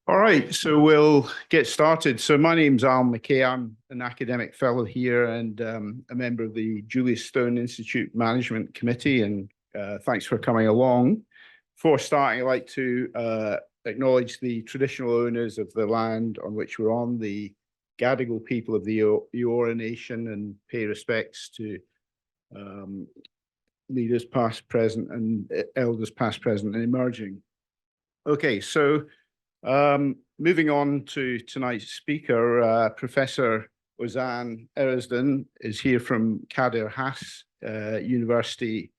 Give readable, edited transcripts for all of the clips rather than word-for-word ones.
All right, so we'll get started. So my name's Alan McKay. I'm an academic fellow here and a member of the Julius Stone Institute Management Committee, and thanks for coming along. Before starting, I'd like to acknowledge the traditional owners of the land on which we're on, the Gadigal people of the Eora Nation, and pay respects to leaders past, present, and elders past, present, and emerging. Okay, so moving on to tonight's speaker, Professor Ozan Erasden is here from Kadir Has University,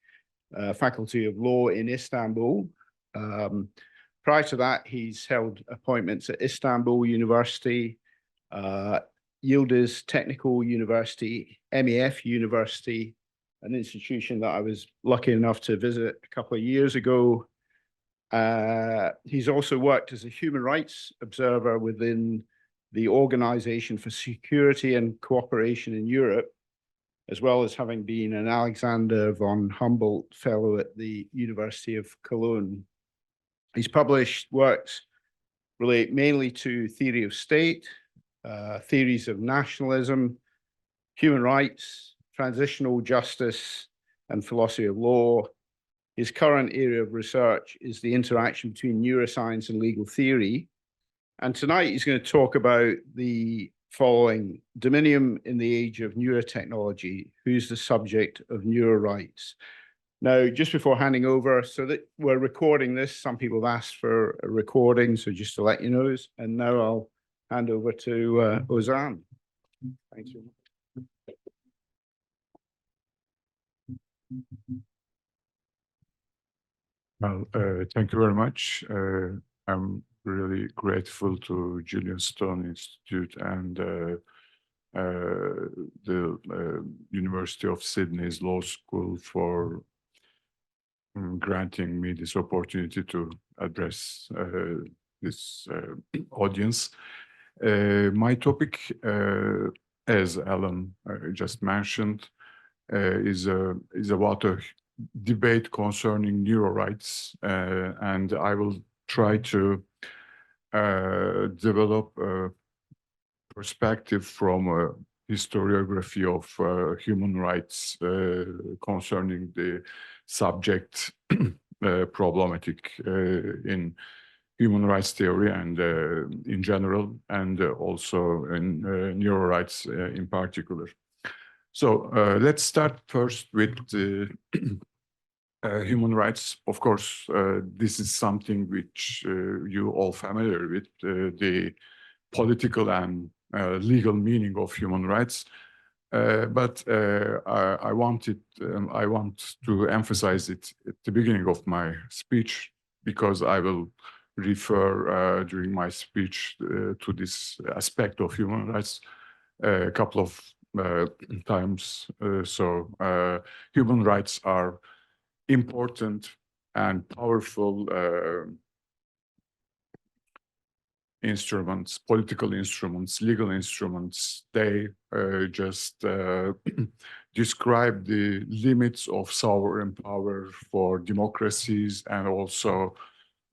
Faculty of Law in Istanbul. Prior to that, he's held appointments at Istanbul University, Yildiz Technical University, MEF University, an institution that I was lucky enough to visit a couple of years ago. He's also worked as a human rights observer within the Organization for Security and Cooperation in Europe, as well as having been an Alexander von Humboldt Fellow at the University of Cologne. He's published works relate mainly to theory of state, theories of nationalism, human rights, transitional justice, and philosophy of law. His current area of research is the interaction between neuroscience and legal theory. And tonight he's going to talk about the following: Dominium in the age of neurotechnology, who's the subject of Neurorights. Now, just before handing over, so that we're recording this, some people have asked for a recording, so just to let you know, and now I'll hand over to Ozan. Thanks very much. Well, thank you very much. I'm really grateful to Julius Stone Institute and the University of Sydney's Law School for granting me this opportunity to address this audience. My topic, as Alan just mentioned, is about a debate concerning neurorights, and I will try to develop a perspective from a historiography of human rights concerning the subject problematic in human rights theory and in general, and also in neurorights in particular. So let's start first with human rights. Of course, this is something which you all familiar with, the political and legal meaning of human rights. But I want to emphasize it at the beginning of my speech, because I will refer during my speech to this aspect of human rights a couple of times. So human rights are important and powerful instruments, political instruments, legal instruments. They just describe the limits of sovereign power for democracies, and also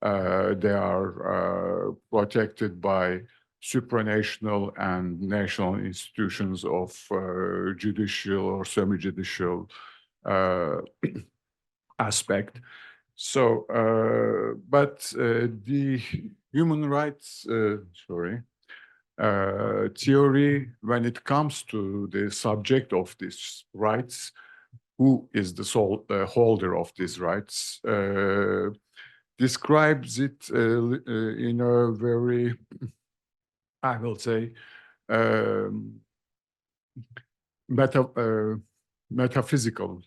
they are protected by supranational and national institutions of judicial or semi-judicial aspect. So, but the human rights theory, when it comes to the subject of these rights, who is the sole holder of these rights, describes it in a very, I will say, metaphysical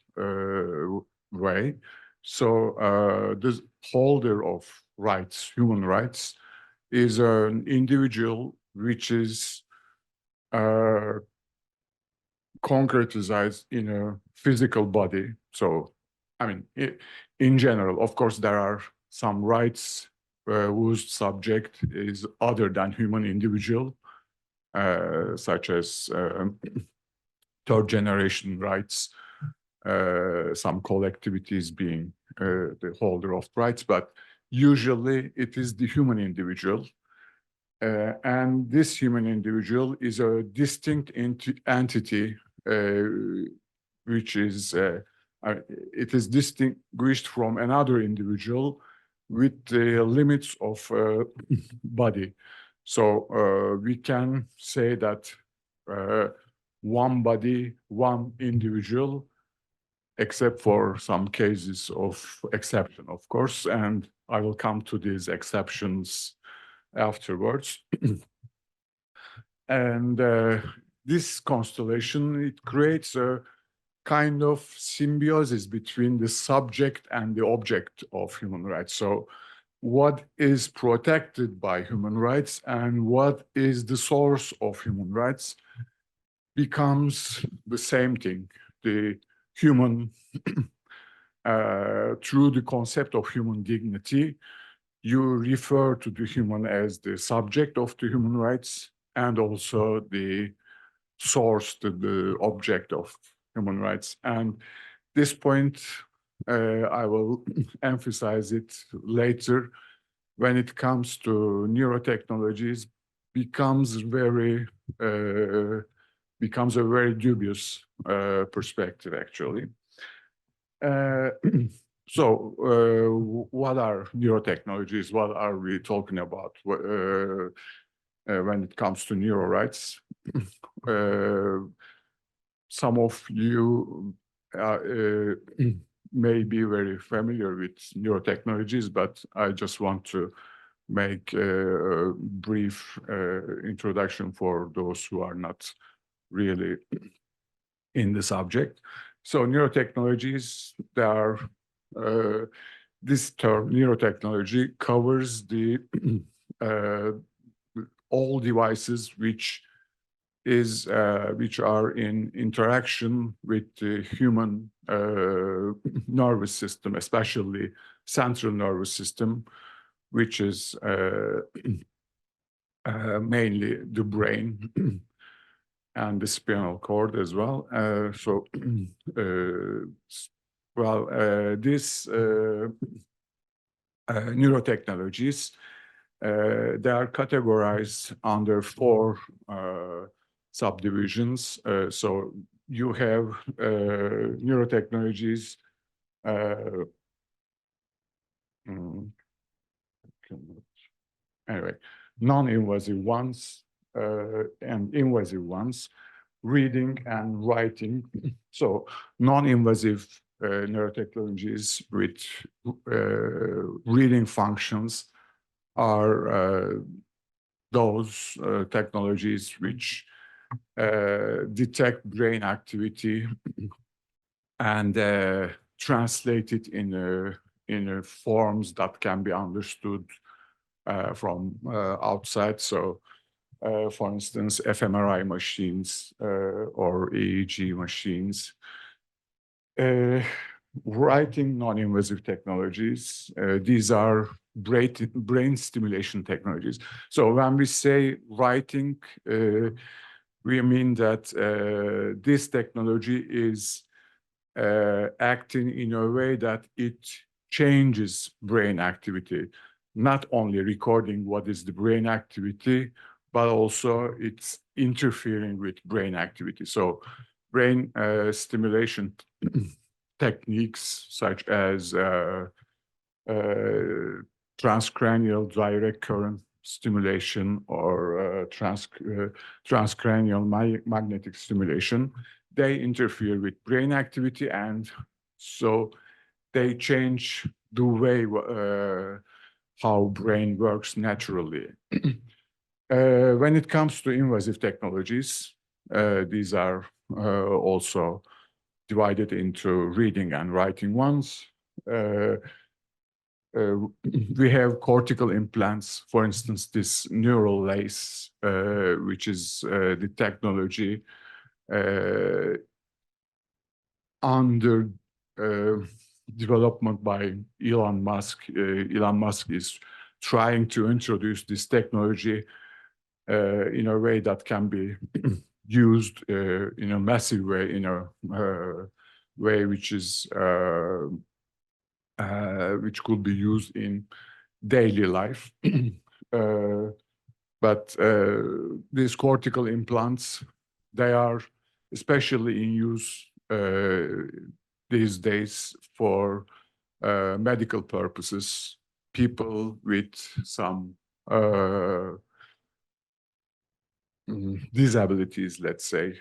way. So the holder of rights, human rights, is an individual which is concretized in a physical body. So, I mean, in general, of course, there are some rights whose subject is other than human individual, such as third generation rights, some collectivities being the holder of rights. But Usually, it is the human individual. And this human individual is a distinct entity, which is it is distinguished from another individual with the limits of body. So we can say that one body, one individual, except for some cases of exception, of course, and I will come to these exceptions afterwards. And this constellation, it creates a kind of symbiosis between the subject and the object of human rights. So what is protected by human rights and what is the source of human rights becomes the same thing. The human, through the concept of human dignity, you refer to the human as the subject of the human rights and also the source, the object of human rights. And this point, I will emphasize it later when it comes to neurotechnologies, becomes a very dubious perspective, actually. So, what are neurotechnologies? What are we talking about when it comes to neurorights? Some of you may be very familiar with neurotechnologies, but I just want to make a brief introduction for those who are not really in the subject. So neurotechnologies, they are, this term neurotechnology covers the all devices which are in interaction with the human nervous system, especially central nervous system, which is mainly the brain and the spinal cord as well. These neurotechnologies, they are categorized under 4 subdivisions. So you have neurotechnologies, anyway, non-invasive ones and invasive ones, reading and writing. So non-invasive neurotechnologies with reading functions are those technologies which detect brain activity and translate it in forms that can be understood from outside. So, for instance, fMRI machines or EEG machines. Writing non-invasive technologies, these are brain stimulation technologies. So when we say writing, we mean that this technology is acting in a way that it changes brain activity, not only recording what is the brain activity, but also it's interfering with brain activity. So brain stimulation techniques such as transcranial direct current stimulation or transcranial magnetic stimulation, they interfere with brain activity, and so they change the way how brain works naturally. When it comes to invasive technologies, these are also divided into reading and writing ones. We have cortical implants, for instance, this neural lace, which is the technology under development by Elon Musk. Elon Musk is trying to introduce this technology in a way that can be used in a massive way, in a way which is which could be used in daily life. But these cortical implants, they are especially in use these days for medical purposes. People with some disabilities, let's say,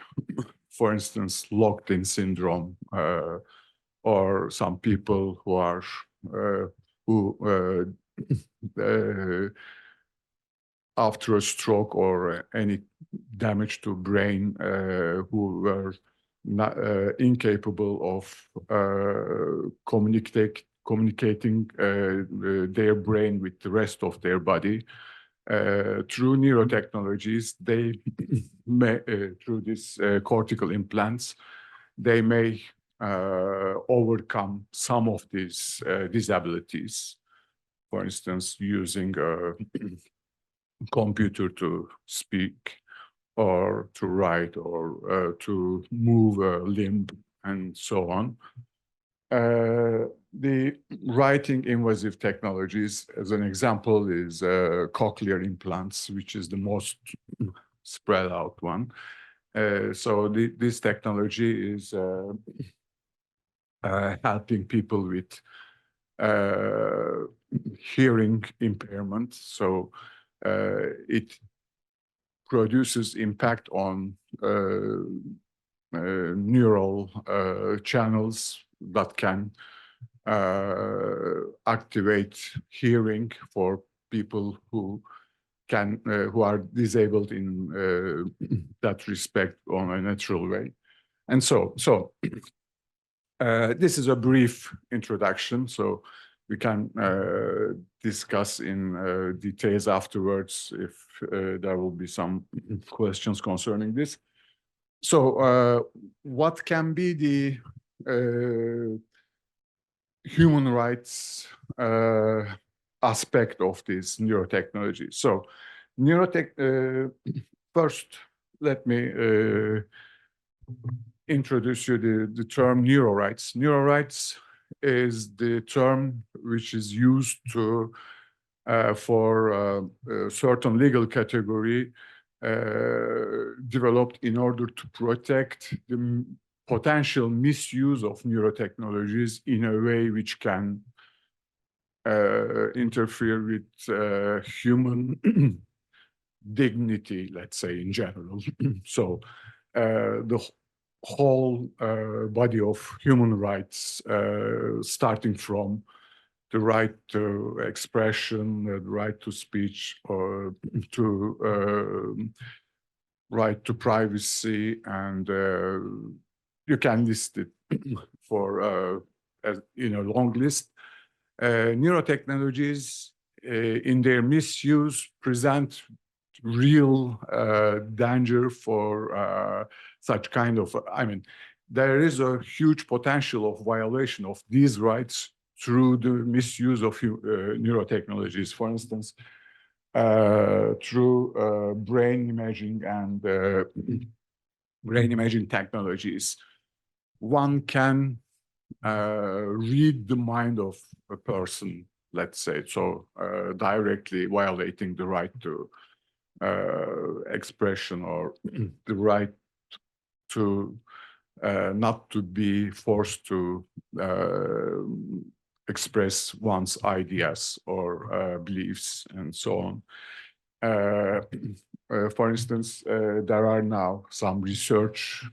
for instance, locked-in syndrome, or some people who are after a stroke or any damage to brain, who were not, incapable of communicating their brain with the rest of their body. Through neurotechnologies, they may, through these cortical implants, they may overcome some of these disabilities. For instance, using a computer to speak, or to write, or to move a limb, and so on. The writing invasive technologies, as an example, is cochlear implants, which is the most spread out one. So this technology is helping people with hearing impairment. So it produces impact on neural channels that can activate hearing for people who are disabled in that respect on a natural way. And so this is a brief introduction, so we can discuss in details afterwards if there will be some questions concerning this. So what can be the human rights aspect of this neurotechnology? So first, let me introduce you the term neurorights. Neurorights is the term which is used to for a certain legal category developed in order to protect the potential misuse of neurotechnologies in a way which can interfere with human dignity, let's say, in general. So the whole body of human rights, starting from the right to expression, the right to speech, or to right to privacy, and you can list it for in a long list. Neurotechnologies, in their misuse, present real danger for such kind of, I mean, there is a huge potential of violation of these rights through the misuse of neurotechnologies. For instance, through brain imaging and brain imaging technologies, one can read the mind of a person, let's say, so directly violating the right to expression, or the right to not to be forced to express one's ideas or beliefs, and so on. For instance, there are now some research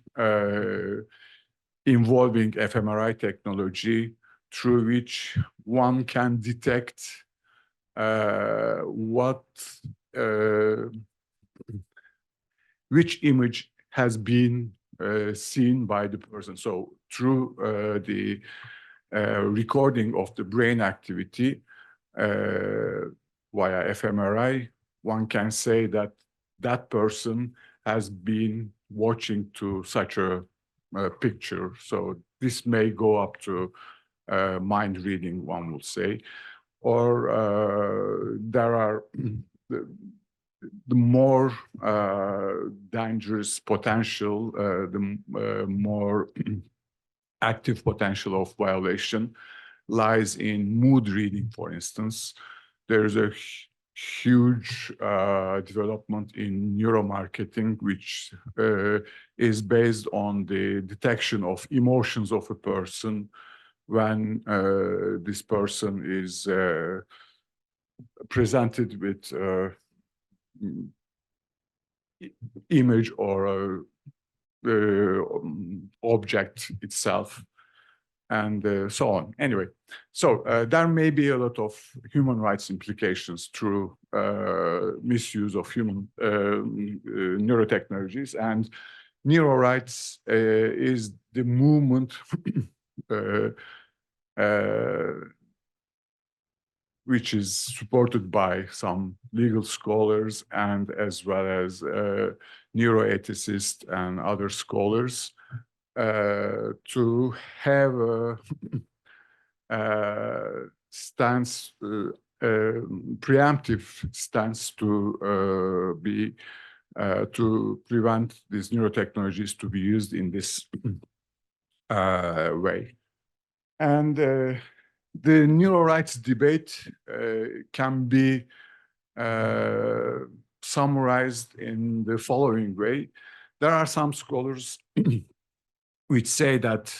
involving fMRI technology, through which one can detect which image has been seen by the person. So through the recording of the brain activity via fMRI, one can say that that person has been watching to such a picture. So this may go up to mind reading, one would say, or there are the more dangerous potential, the more active potential of violation lies in mood reading, for instance. there's a huge development in neuromarketing, which is based on the detection of emotions of a person when this person is presented with image or object itself, and so on. Anyway, so there may be a lot of human rights implications through misuse of human neurotechnologies, and Neurorights is the movement which is supported by some legal scholars and as well as neuroethicists and other scholars to have a stance, preemptive stance to prevent these neurotechnologies to be used in this way. And the Neurorights debate can be summarized in the following way. There are some scholars which say that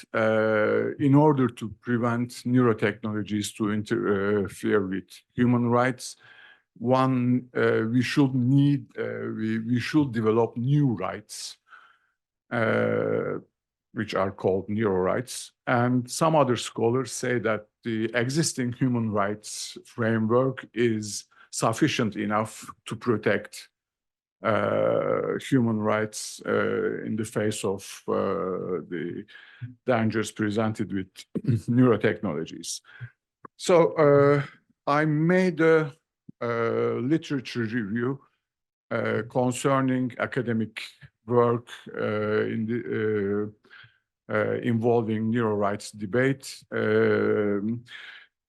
in order to prevent neurotechnologies to interfere with human rights, we should develop new rights, which are called Neurorights. And some other scholars say that the existing human rights framework is sufficient enough to protect human rights in the face of the dangers presented with neurotechnologies. So I made a literature review concerning academic work involving Neurorights debate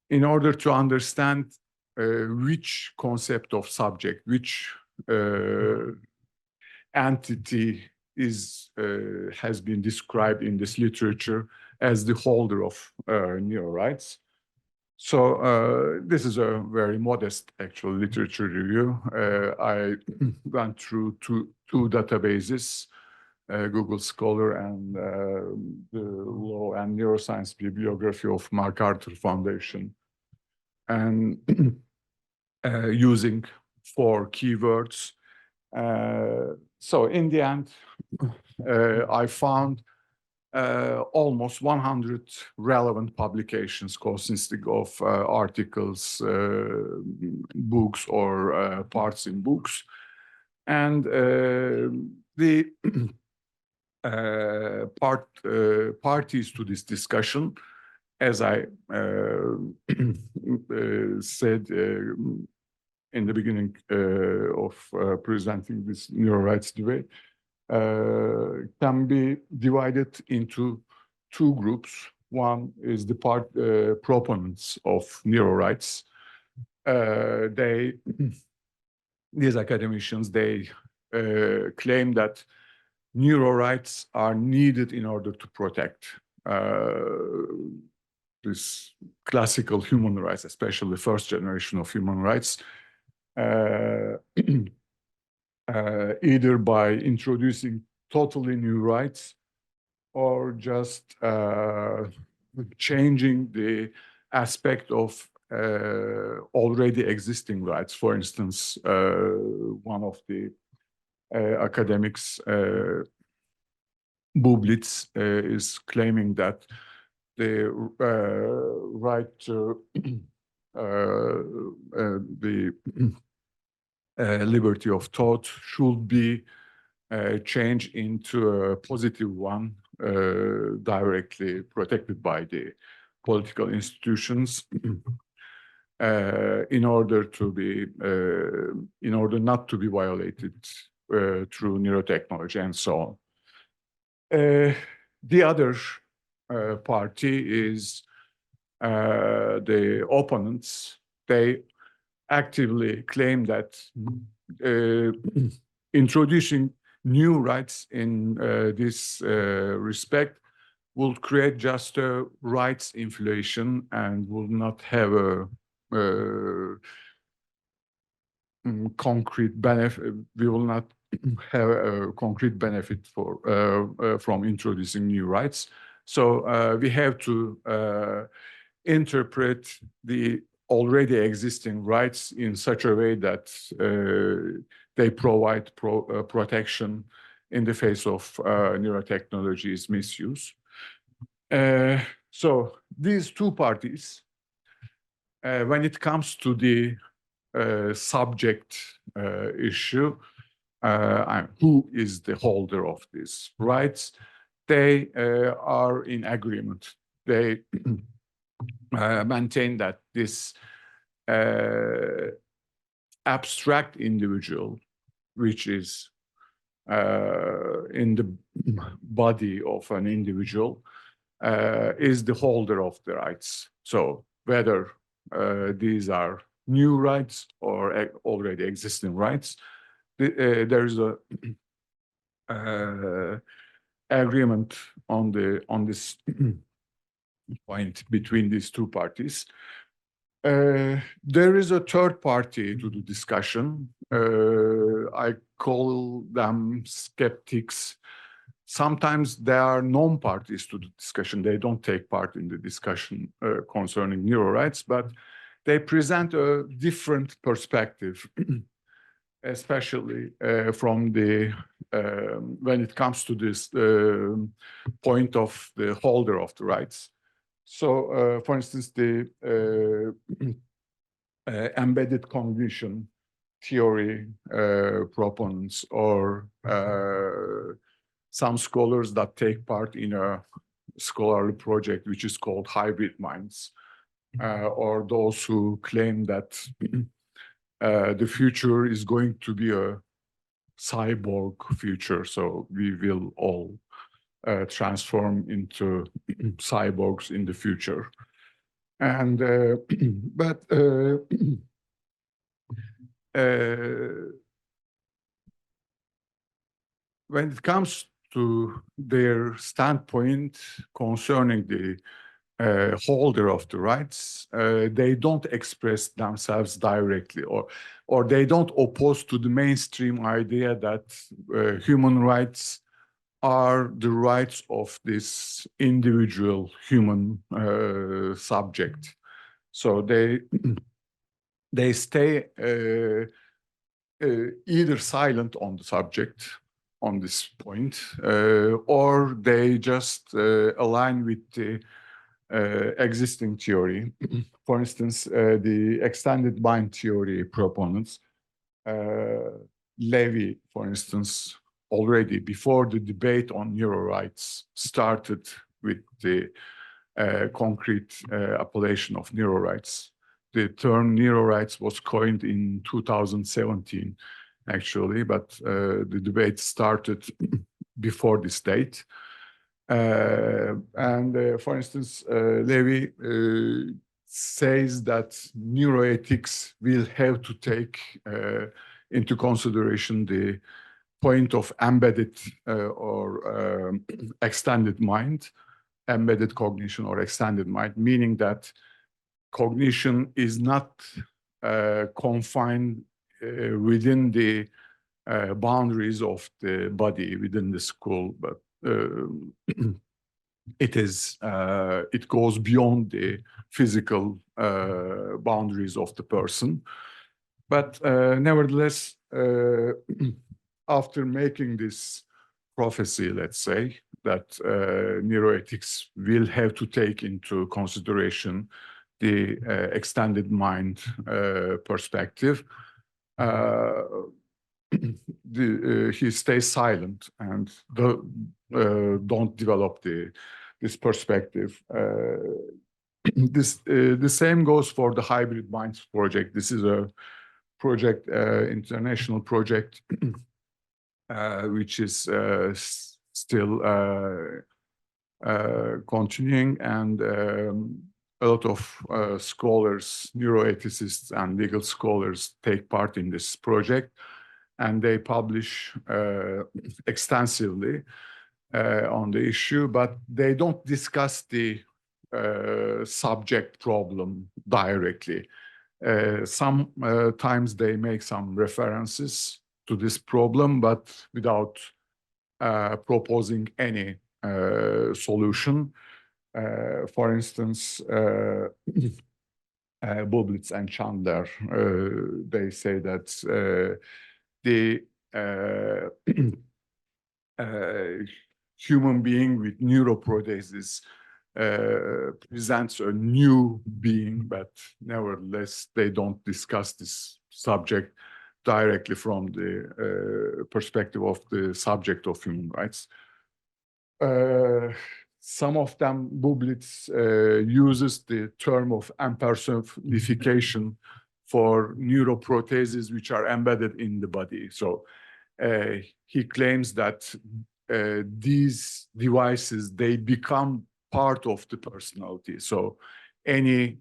in order to understand which concept of subject, which entity has been described in this literature as the holder of Neurorights. So this is a very modest actual literature review. I went through two databases, Google Scholar and the Law and Neuroscience Bibliography of MacArthur Foundation, and using 4 keywords. So in the end, I found almost 100 relevant publications consisting of articles, books, or parts in books. And the parties to this discussion, as I said in the beginning of presenting this Neurorights debate, can be divided into 2 groups. One is the proponents of Neurorights. These academicians, they claim that Neurorights are needed in order to protect this classical human rights, especially the first generation of human rights, either by introducing totally new rights or just changing the aspect of already existing rights. For instance, one of the academics, Bublitz, is claiming that the right to the liberty of thought should be changed into a positive one, directly protected by the political institutions, in order not to be violated through neurotechnology and so on. The other party is the opponents. They actively claim that introducing new rights in this respect will create just a rights inflation and will not have a concrete benefit. We will not have a concrete benefit from introducing new rights. So we have to interpret the already existing rights in such a way that they provide protection in the face of neurotechnologies misuse. So these two parties, when it comes to the subject issue, who is the holder of these rights, they are in agreement. They maintain that this abstract individual, which is in the body of an individual, is the holder of the rights. So whether these are new rights or already existing rights, there's a agreement on this point between these two parties. There is a third party to the discussion. I call them skeptics. Sometimes they are non-parties to the discussion. They don't take part in the discussion concerning neurorights, but they present a different perspective, especially from the when it comes to this point of the holder of the rights. So, for instance, the embedded cognition theory proponents, or some scholars that take part in a scholarly project which is called Hybrid Minds, or those who claim that the future is going to be a cyborg future, so we will all transform into cyborgs in the future. And but when it comes to their standpoint concerning the holder of the rights, they don't express themselves directly, or they don't oppose to the mainstream idea that human rights are the rights of this individual human subject. So they stay either silent on the subject on this point, or they just align with the existing theory. For instance, the extended mind theory proponents, Levy, for instance, already before the debate on neurorights started with the concrete appellation of neurorights. The term neurorights was coined in 2017, actually, but the debate started before this date. For instance, Levy says that neuroethics will have to take into consideration the point of embedded or extended mind, embedded cognition or extended mind, meaning that cognition is not confined within the boundaries of the body within the skull, but it goes beyond the physical boundaries of the person. But nevertheless, after making this prophecy, let's say, that neuroethics will have to take into consideration the extended mind perspective, he stays silent and don't develop this perspective. The same goes for the Hybrid Minds project. This is a project, international project, which is still continuing, and a lot of scholars, neuroethicists and legal scholars take part in this project, and they publish extensively on the issue, but they don't discuss the subject problem directly. Sometimes they make some references to this problem, but without proposing any solution. For instance, Bublitz and Chandler, they say that the human being with neuroprothesis presents a new being, but nevertheless, they don't discuss this subject directly from the perspective of the subject of human rights. Some of them, Bublitz uses the term of impersonification for neuroprotheses which are embedded in the body. So he claims that these devices, they become part of the personality. So any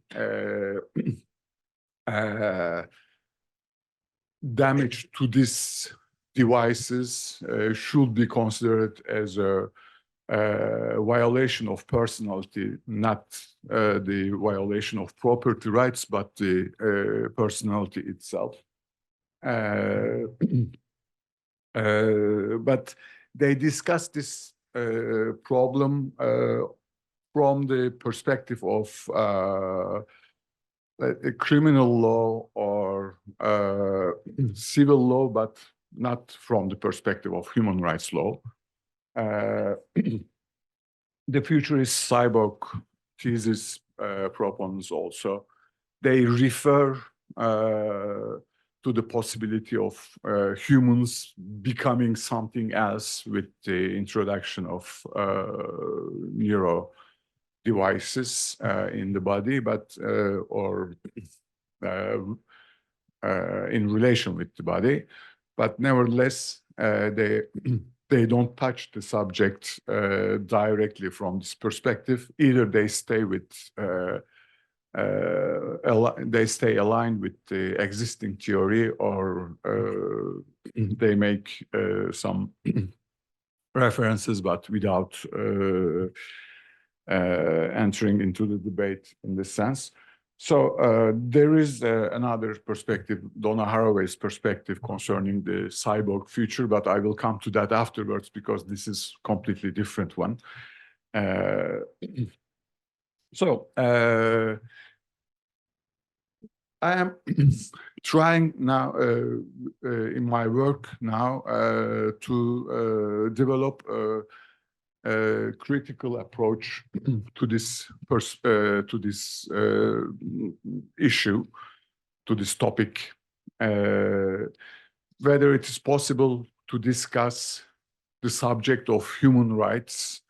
damage to these devices should be considered as a violation of personality, not the violation of property rights, but the personality itself. But they discuss this problem from the perspective of a criminal law or civil law, but not from the perspective of human rights law. The futurist cyborg thesis proponents also, they refer to the possibility of humans becoming something else with the introduction of neuro devices in the body, but or in relation with the body. But nevertheless, they don't touch the subject directly from this perspective. Either they stay with they stay aligned with the existing theory, or they make some references, but without entering into the debate in this sense. So there is another perspective, Donna Haraway's perspective concerning the cyborg future, but I will come to that afterwards because this is completely different one. So I am trying now in my work now to develop a critical approach to this issue, to this topic, whether it is possible to discuss the subject of human rights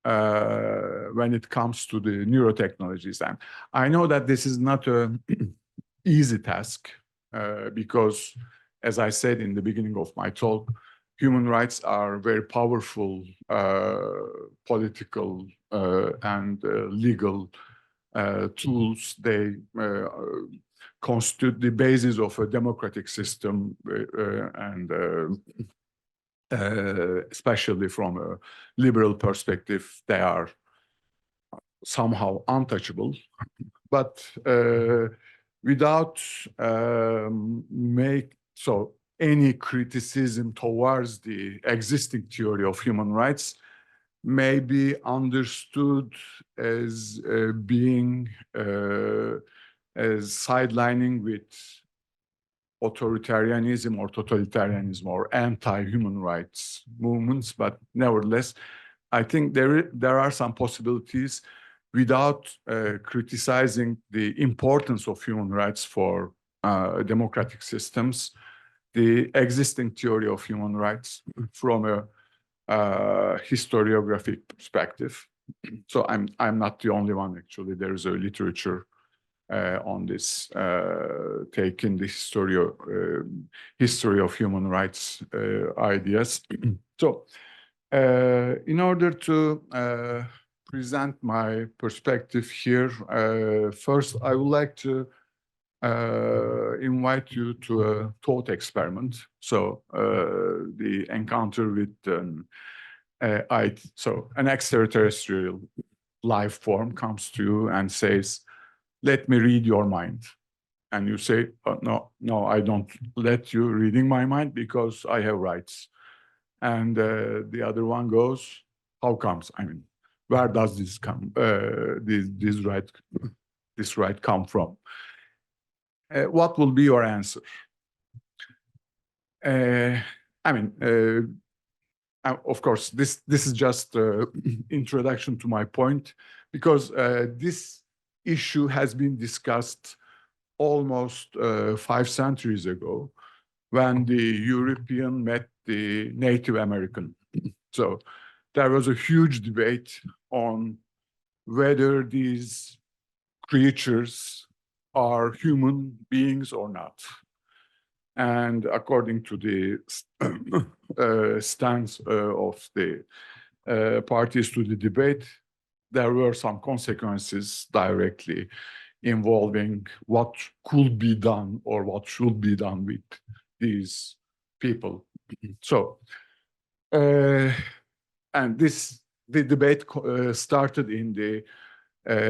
when it comes to the neurotechnologies. And I know that this is not an easy task because, as I said in the beginning of my talk, human rights are very powerful political and legal tools. They constitute the basis of a democratic system, and especially from a liberal perspective, they are somehow untouchable. But without any criticism towards the existing theory of human rights may be understood as being as sidelining with authoritarianism or totalitarianism or anti-human rights movements. But nevertheless, I think there are some possibilities without criticizing the importance of human rights for democratic systems, the existing theory of human rights from a historiographic perspective. So I'm not the only one, actually. There is a literature on this, taking the history of human rights ideas. So in order to present my perspective here, first I would like to invite you to a thought experiment. So the encounter with an extraterrestrial life form comes to you and says, "Let me read your mind." and you say, oh, no, I don't let you reading my mind because I have rights. And the other one goes, how comes? I mean, where does this come? This right come from? What will be your answer? Of course, this is just introduction to my point, because this issue has been discussed almost 5 centuries ago when the European met the Native American. So there was a huge debate on whether these creatures are human beings or not. And according to the stance of the parties to the debate, there were some consequences directly involving what could be done or what should be done with these people. So, and the debate started in the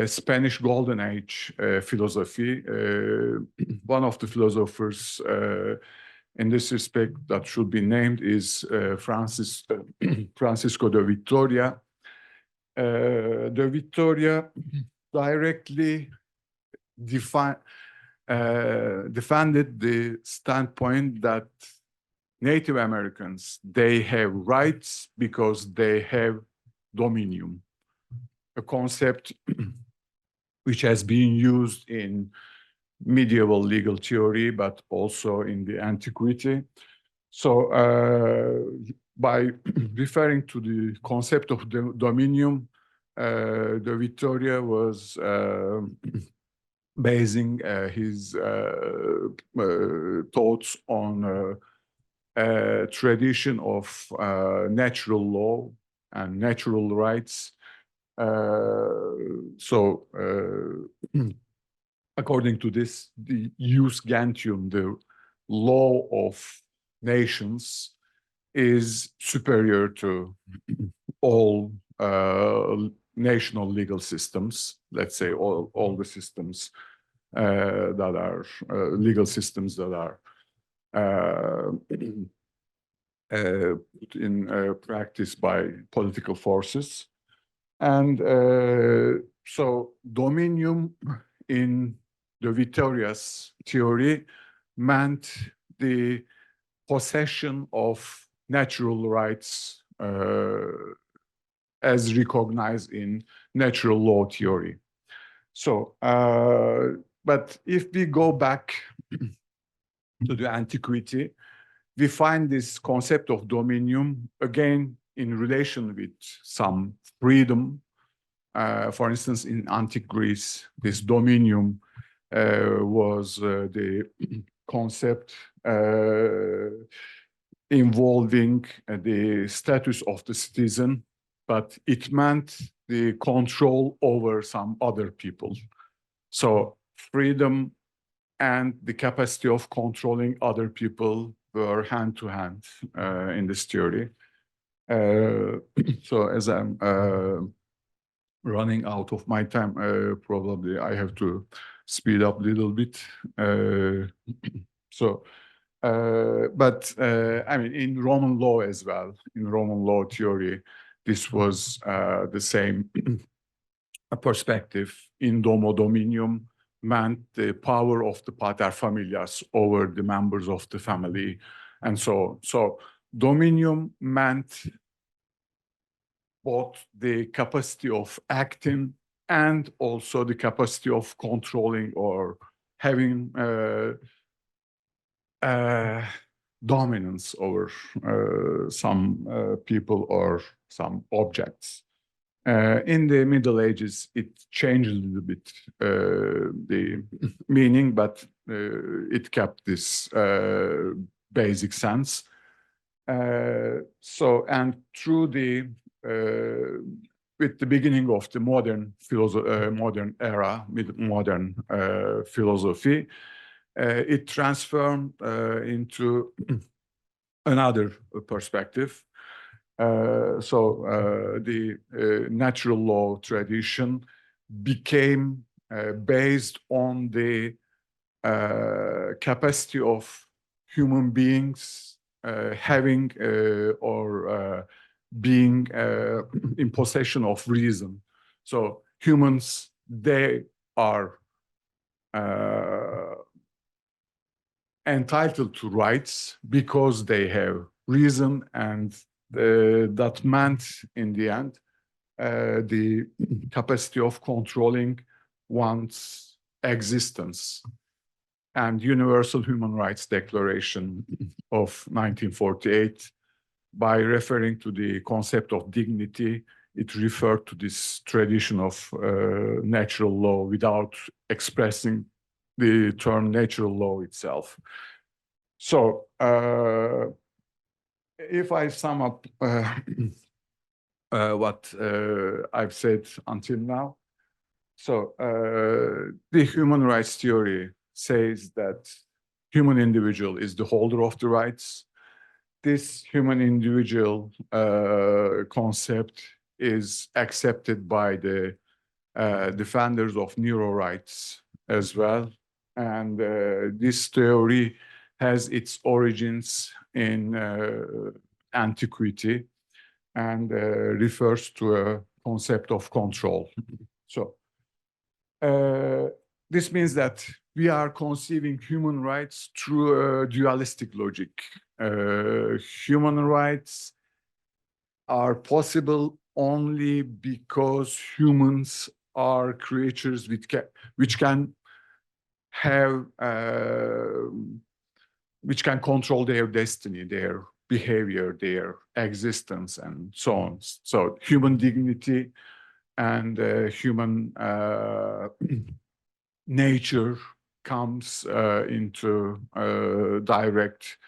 Spanish Golden Age philosophy. One of the philosophers in this respect that should be named is Francisco de Vitoria. De Vitoria directly defended the standpoint that Native Americans, they have rights because they have dominium, a concept which has been used in medieval legal theory, but also in the antiquity. So by referring to the concept of the dominium, de Vitoria was basing his thoughts on a tradition of natural law and natural rights. According to this, the jus gentium, the law of nations, is superior to all national legal systems. Let's say all the systems that are legal systems that are put in practice by political forces. And so dominium in the Vitoria's theory meant the possession of natural rights as recognized in natural law theory. So, but if we go back to the antiquity, we find this concept of dominium again in relation with some freedom. For instance, in antique Greece, this dominium was the concept involving the status of the citizen, but it meant the control over some other people. So freedom and the capacity of controlling other people were hand to hand in this theory. So as I'm running out of my time, probably I have to speed up a little bit. But I mean, in Roman law as well, in Roman law theory, this was the same perspective. In domo dominium meant the power of the paterfamilias over the members of the family, and so dominium meant both the capacity of acting and also the capacity of controlling or having dominance over some people or some objects. In the Middle Ages, it changed a little bit the meaning, but it kept this basic sense. And through the with the beginning of the modern era, modern philosophy, it transformed into another perspective. The natural law tradition became based on the capacity of human beings having or being in possession of reason. So humans, they are entitled to rights because they have reason, and that meant in the end the capacity of controlling one's existence. And Universal Human Rights Declaration of 1948, by referring to the concept of dignity, it referred to this tradition of natural law without expressing the term natural law itself. So if I sum up what I've said until now, so the human rights theory says that human individual is the holder of the rights. This human individual concept is accepted by the defenders of neurorights as well. And this theory has its origins in antiquity and refers to a concept of control. So this means that we are conceiving human rights through a dualistic logic. Human rights are possible only because humans are creatures which can have which can control their destiny, their behavior, their existence, and so on. So human dignity and human nature comes into direct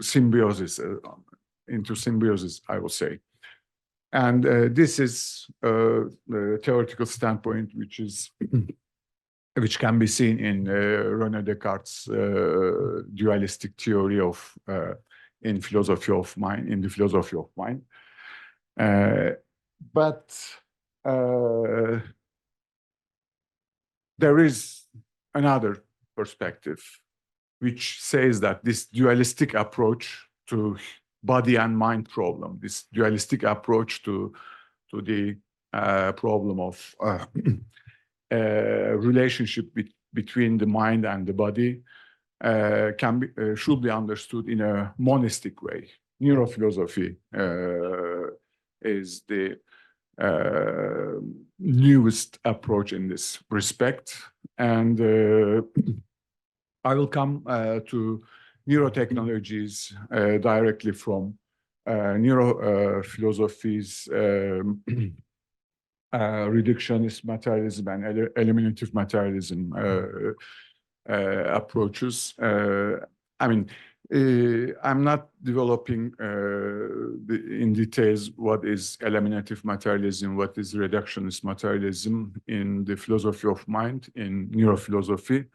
symbiosis, I will say. And this is the theoretical standpoint, which can be seen in René Descartes' dualistic theory of in the philosophy of mind. But there is another perspective which says that this dualistic approach to body and mind problem, this dualistic approach to the problem of relationship between the mind and the body should be understood in a monistic way. Neurophilosophy is the newest approach in this respect, and I will come to neurotechnologies directly from neurophilosophy's reductionist materialism and eliminative materialism approaches. I mean, I'm not developing in details what is eliminative materialism, what is reductionist materialism in the philosophy of mind, in neurophilosophy.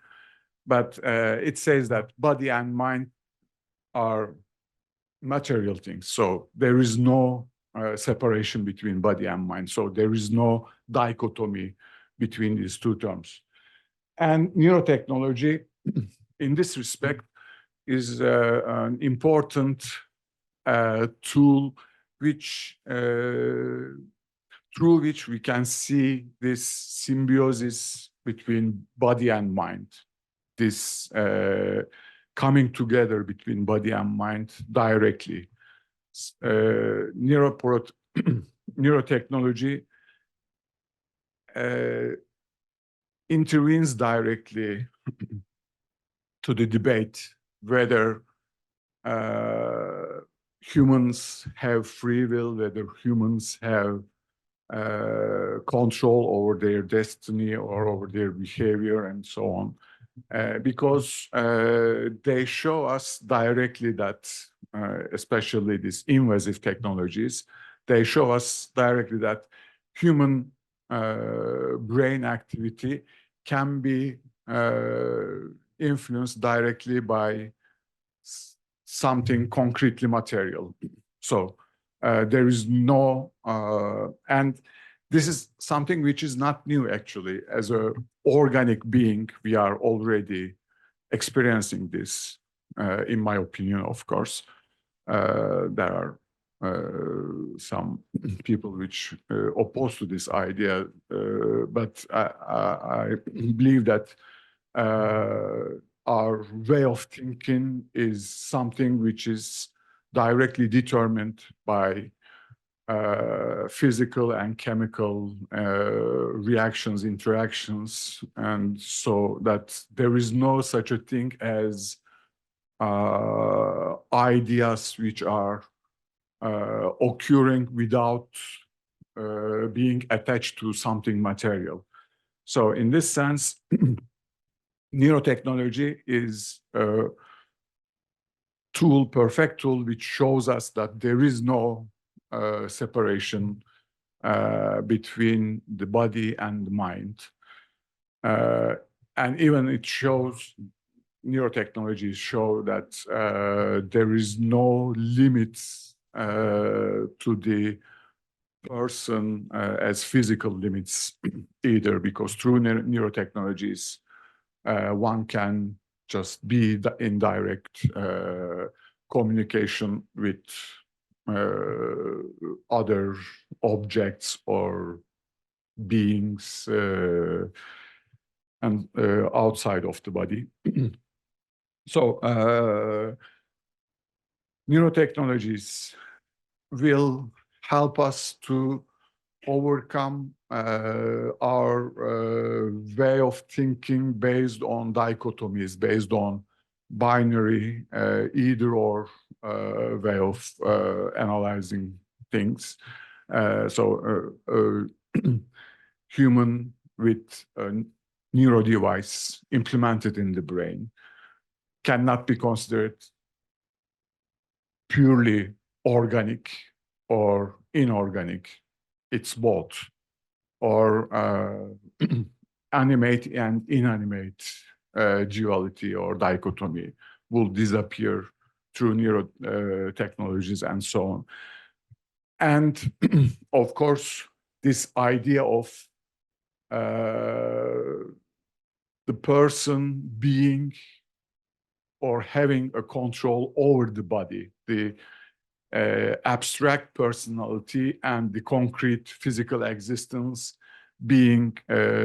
But it says that body and mind are material things. So there is no separation between body and mind. So there is no dichotomy between these two terms. And neurotechnology, in this respect, is an important tool through which we can see this symbiosis between body and mind, this coming together between body and mind directly. Neurotechnology intervenes directly to the debate whether humans have free will, whether humans have control over their destiny or over their behavior and so on. Because they show us directly that, especially these invasive technologies, they show us directly that human brain activity can be influenced directly by something concretely material. So there is no, and this is something which is not new, actually. As a organic being, we are already experiencing this, in my opinion, of course. There are some people which oppose to this idea, but I believe that our way of thinking is something which is directly determined by physical and chemical reactions, interactions, and so that there is no such a thing as ideas which are occurring without being attached to something material. So in this sense, neurotechnology is a tool, perfect tool, which shows us that there is no separation between the body and the mind. And even it shows, neurotechnologies show that there is no limits to the person as physical limits either, because through neurotechnologies, one can just be in direct communication with other objects or beings and outside of the body. So neurotechnologies will help us to overcome our way of thinking based on dichotomies, based on binary either or way of analyzing things. So human with a neuro device implanted in the brain cannot be considered purely organic or inorganic. It's both, or animate and inanimate duality or dichotomy will disappear through neurotechnologies and so on. And of course, this idea of the person being or having a control over the body, the abstract personality and the concrete physical existence being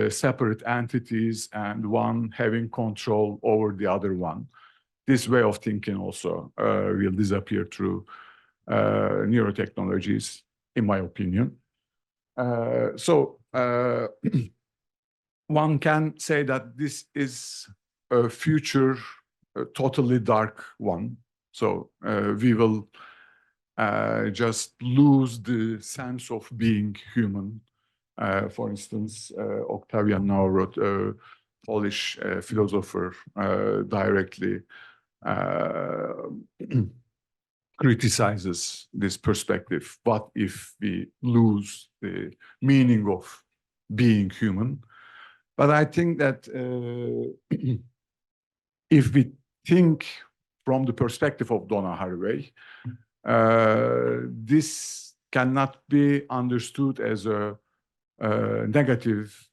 separate entities and one having control over the other one. This way of thinking also will disappear through neurotechnologies, in my opinion. So one can say that this is a future, a totally dark one. So we will just lose the sense of being human. For instance, Octavian now wrote, a Polish philosopher, directly criticizes this perspective. What if we lose the meaning of being human? But I think that if we think from the perspective of Donna Haraway, this cannot be understood as a negative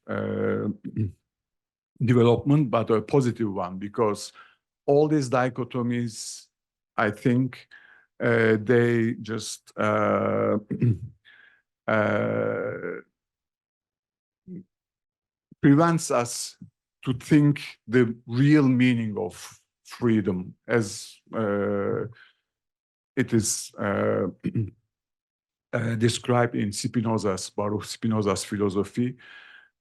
development, but a positive one, because all these dichotomies, I think, they just prevents us to think the real meaning of freedom as it is described in Baruch Spinoza's philosophy.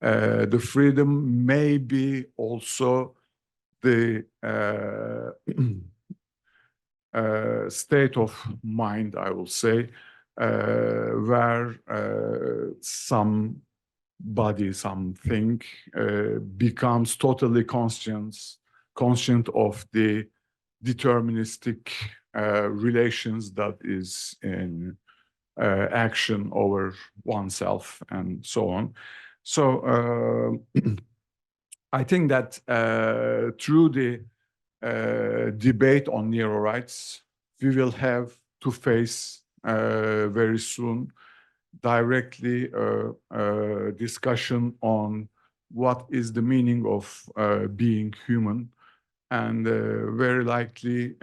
The freedom may be also the state of mind, I will say, where somebody, something becomes totally conscient of the deterministic relations that is in action over oneself and so on. So I think that through the debate on neurorights, we will have to face very soon directly a discussion on what is the meaning of being human. And very likely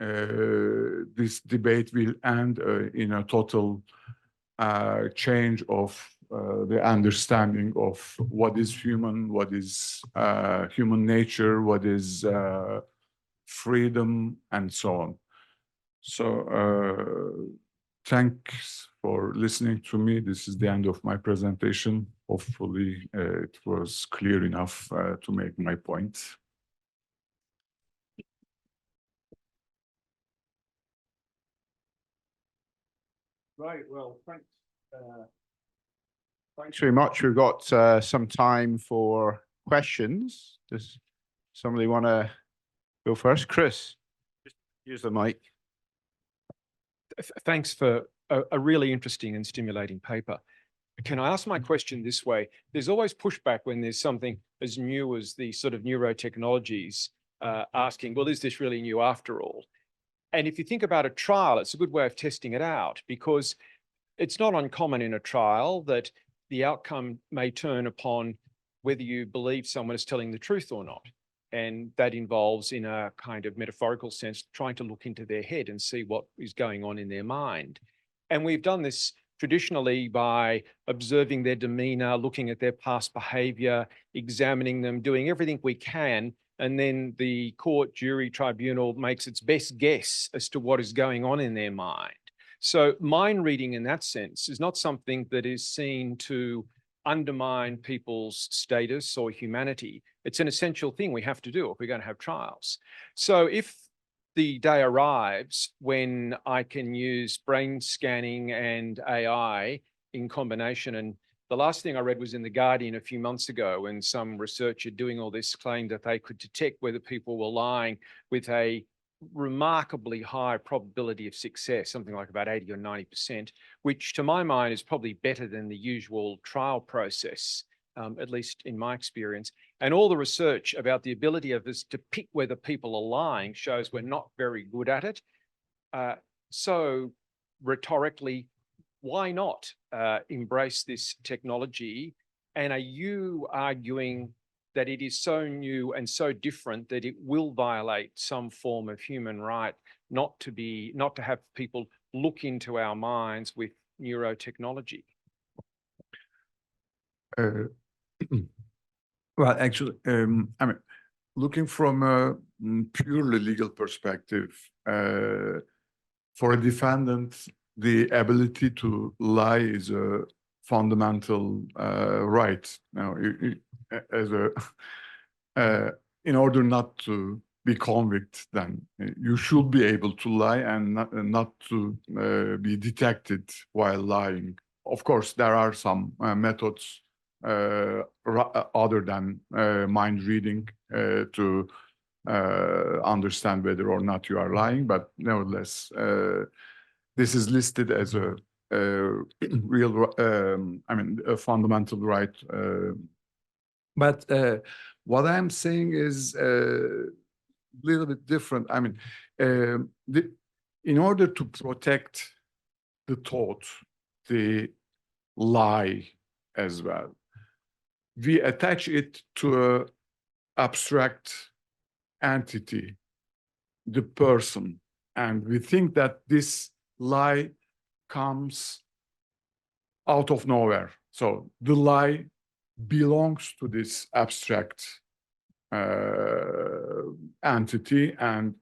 this debate will end in a total change of the understanding of what is human, what is human nature, what is freedom, and so on. So thanks for listening to me. This is the end of my presentation. Hopefully it was clear enough to make my point. Right, well, thanks. Thanks very much. We've got some time for questions. Does somebody want to go first? Chris, just use the mic. Thanks for a really interesting and stimulating paper. Can I ask my question this way? There's always pushback when there's something as new as the sort of neurotechnologies asking, well, is this really new after all? And if you think about a trial, it's a good way of testing it out, because it's not uncommon in a trial that the outcome may turn upon whether you believe someone is telling the truth or not. And that involves, in a kind of metaphorical sense, trying to look into their head and see what is going on in their mind. And we've done this traditionally by observing their demeanor, looking at their past behavior, examining them, doing everything we can. And then the court, jury, tribunal makes its best guess as to what is going on in their mind. So mind reading in that sense is not something that is seen to undermine people's status or humanity. It's an essential thing we have to do if we're going to have trials. So if the day arrives when I can use brain scanning and AI in combination, and the last thing I read was in The Guardian a few months ago when some researcher doing all this claimed that they could detect whether people were lying with a remarkably high probability of success, something like about 80 or 90%, which to my mind is probably better than the usual trial process, at least in my experience. And all the research about the ability of us to pick whether people are lying shows we're not very good at it. So rhetorically, why not embrace this technology? And are you arguing that it is so new and so different that it will violate some form of human right not to have people look into our minds with neurotechnology? Well, actually, I mean, looking from a purely legal perspective, for a defendant, the ability to lie is a fundamental right. Now, as a in order not to be convicted, then you should be able to lie and not to be detected while lying. Of course, there are some methods other than mind reading to understand whether or not you are lying, but nevertheless, this is listed as a real, I mean, a fundamental right. But what I'm saying is a little bit different. I mean, in order to protect the thought, the lie as well, we attach it to an abstract entity, the person, and we think that this lie comes out of nowhere. So the lie belongs to this abstract entity, and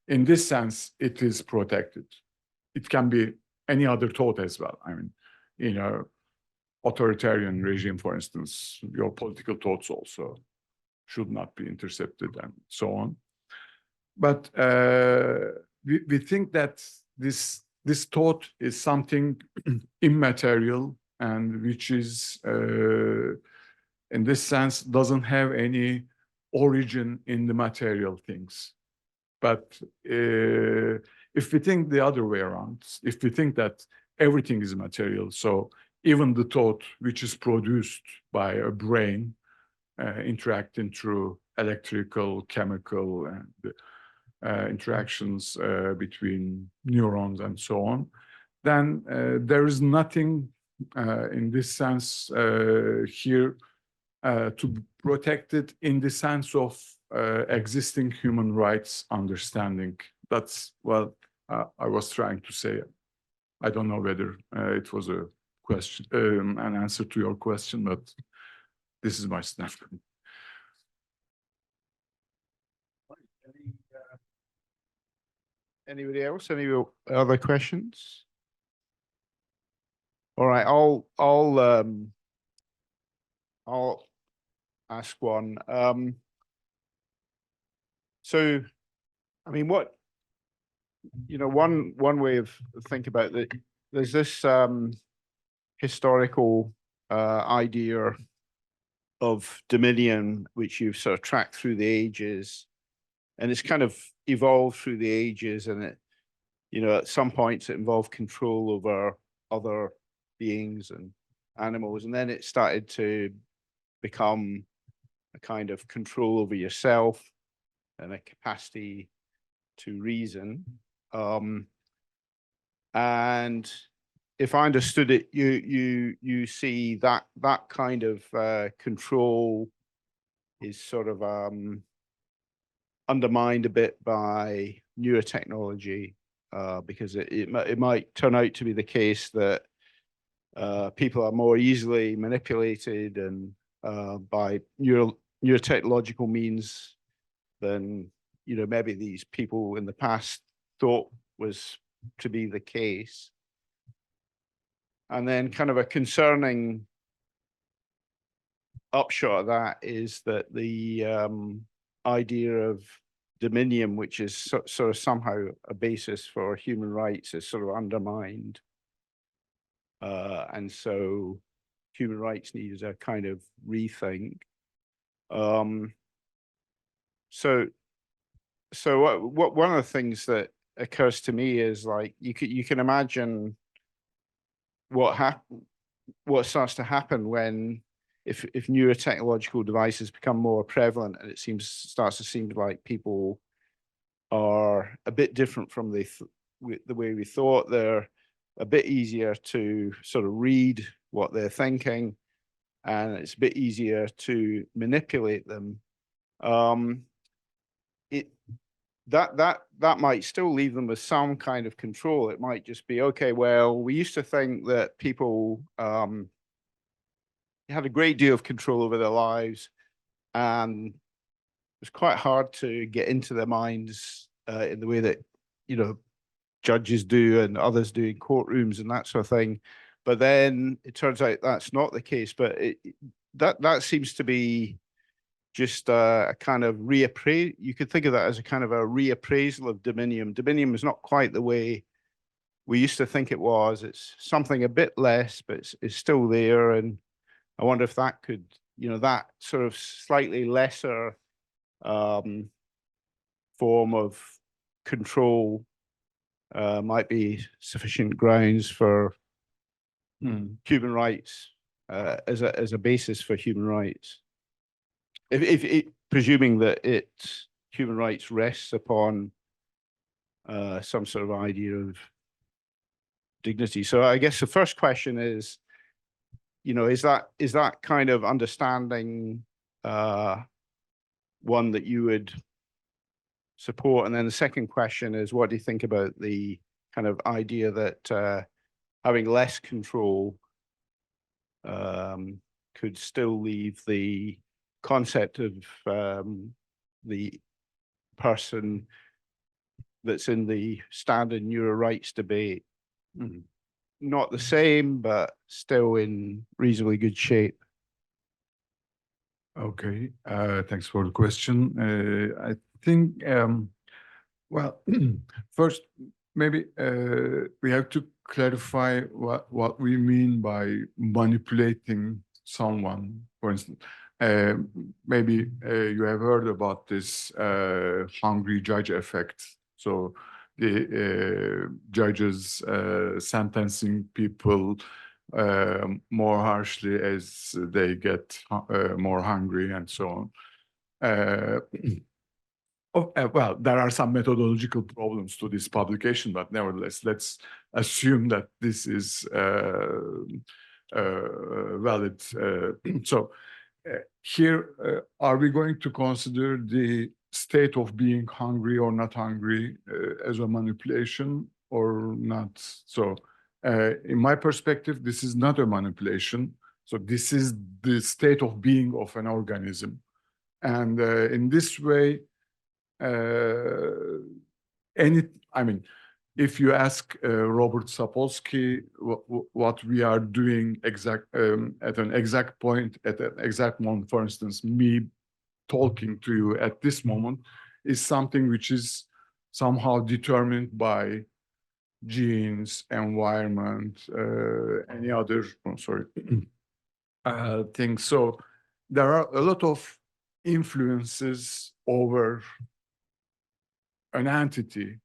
in this sense, it is protected. It can be any other thought as well. I mean, in an authoritarian regime, for instance, your political thoughts also should not be intercepted and so on. But we think that this thought is something immaterial and which is, in this sense, doesn't have any origin in the material things. But if we think the other way around, if we think that everything is material, so even the thought which is produced by a brain interacting through electrical, chemical, and interactions between neurons and so on, then there is nothing in this sense here to be protected in the sense of existing human rights understanding. That's what I was trying to say. I don't know whether it was a question, an answer to your question, but this is my stand. Anybody else? Any other questions? All right, I'll ask one. So, I mean, what, one way of think about that, there's this historical idea of dominion, which you've sort of tracked through the ages, and it's kind of evolved through the ages, and it, at some points it involved control over other beings and animals, and then it started to become a kind of control over yourself and a capacity to reason. And if I understood it, you see that kind of control is sort of undermined a bit by neurotechnology, because it might turn out to be the case that people are more easily manipulated and by neurotechnological means than maybe these people in the past thought was to be the case. And then kind of a concerning upshot of that is that the idea of Dominium, which is sort of somehow a basis for human rights, is sort of undermined. And so human rights needs a kind of rethink. So one of the things that occurs to me is, like, you can imagine what starts to happen when if neurotechnological devices become more prevalent, and it starts to seem like people are a bit different from the way we thought. They're a bit easier to sort of read what they're thinking, and it's a bit easier to manipulate them. That might still leave them with some kind of control. It might just be, okay, well, we used to think that people had a great deal of control over their lives, and it was quite hard to get into their minds in the way that judges do and others do in courtrooms and that sort of thing. But then it turns out that's not the case. But that seems to be just a kind of reappraisal. You could think of that as a kind of a reappraisal of Dominium. Dominium is not quite the way we used to think it was. It's something a bit less, but it's still there. And I wonder if that could, that sort of slightly lesser form of control might be sufficient grounds for human rights as a basis for human rights. If presuming that human rights rests upon some sort of idea of dignity. So I guess the first question is, is that kind of understanding one that you would support? And then the second question is, what do you think about the kind of idea that having less control could still leave the concept of the person that's in the standard Neurorights debate not the same, but still in reasonably good shape? Okay, thanks for the question. I think, well, first, maybe we have to clarify what we mean by manipulating someone. For instance, maybe you have heard about this hungry judge effect. So the judges sentencing people more harshly as they get more hungry and so on. Oh, well, there are some methodological problems to this publication, but nevertheless, let's assume that this is valid. So here, are we going to consider the state of being hungry or not hungry as a manipulation or not? So in my perspective, this is not a manipulation. So this is the state of being of an organism. And in this way, if you ask Robert Sapolsky what we are doing at an exact point, at an exact moment, for instance, me talking to you at this moment is something which is somehow determined by genes, environment, any other, things. So there are a lot of influences over an entity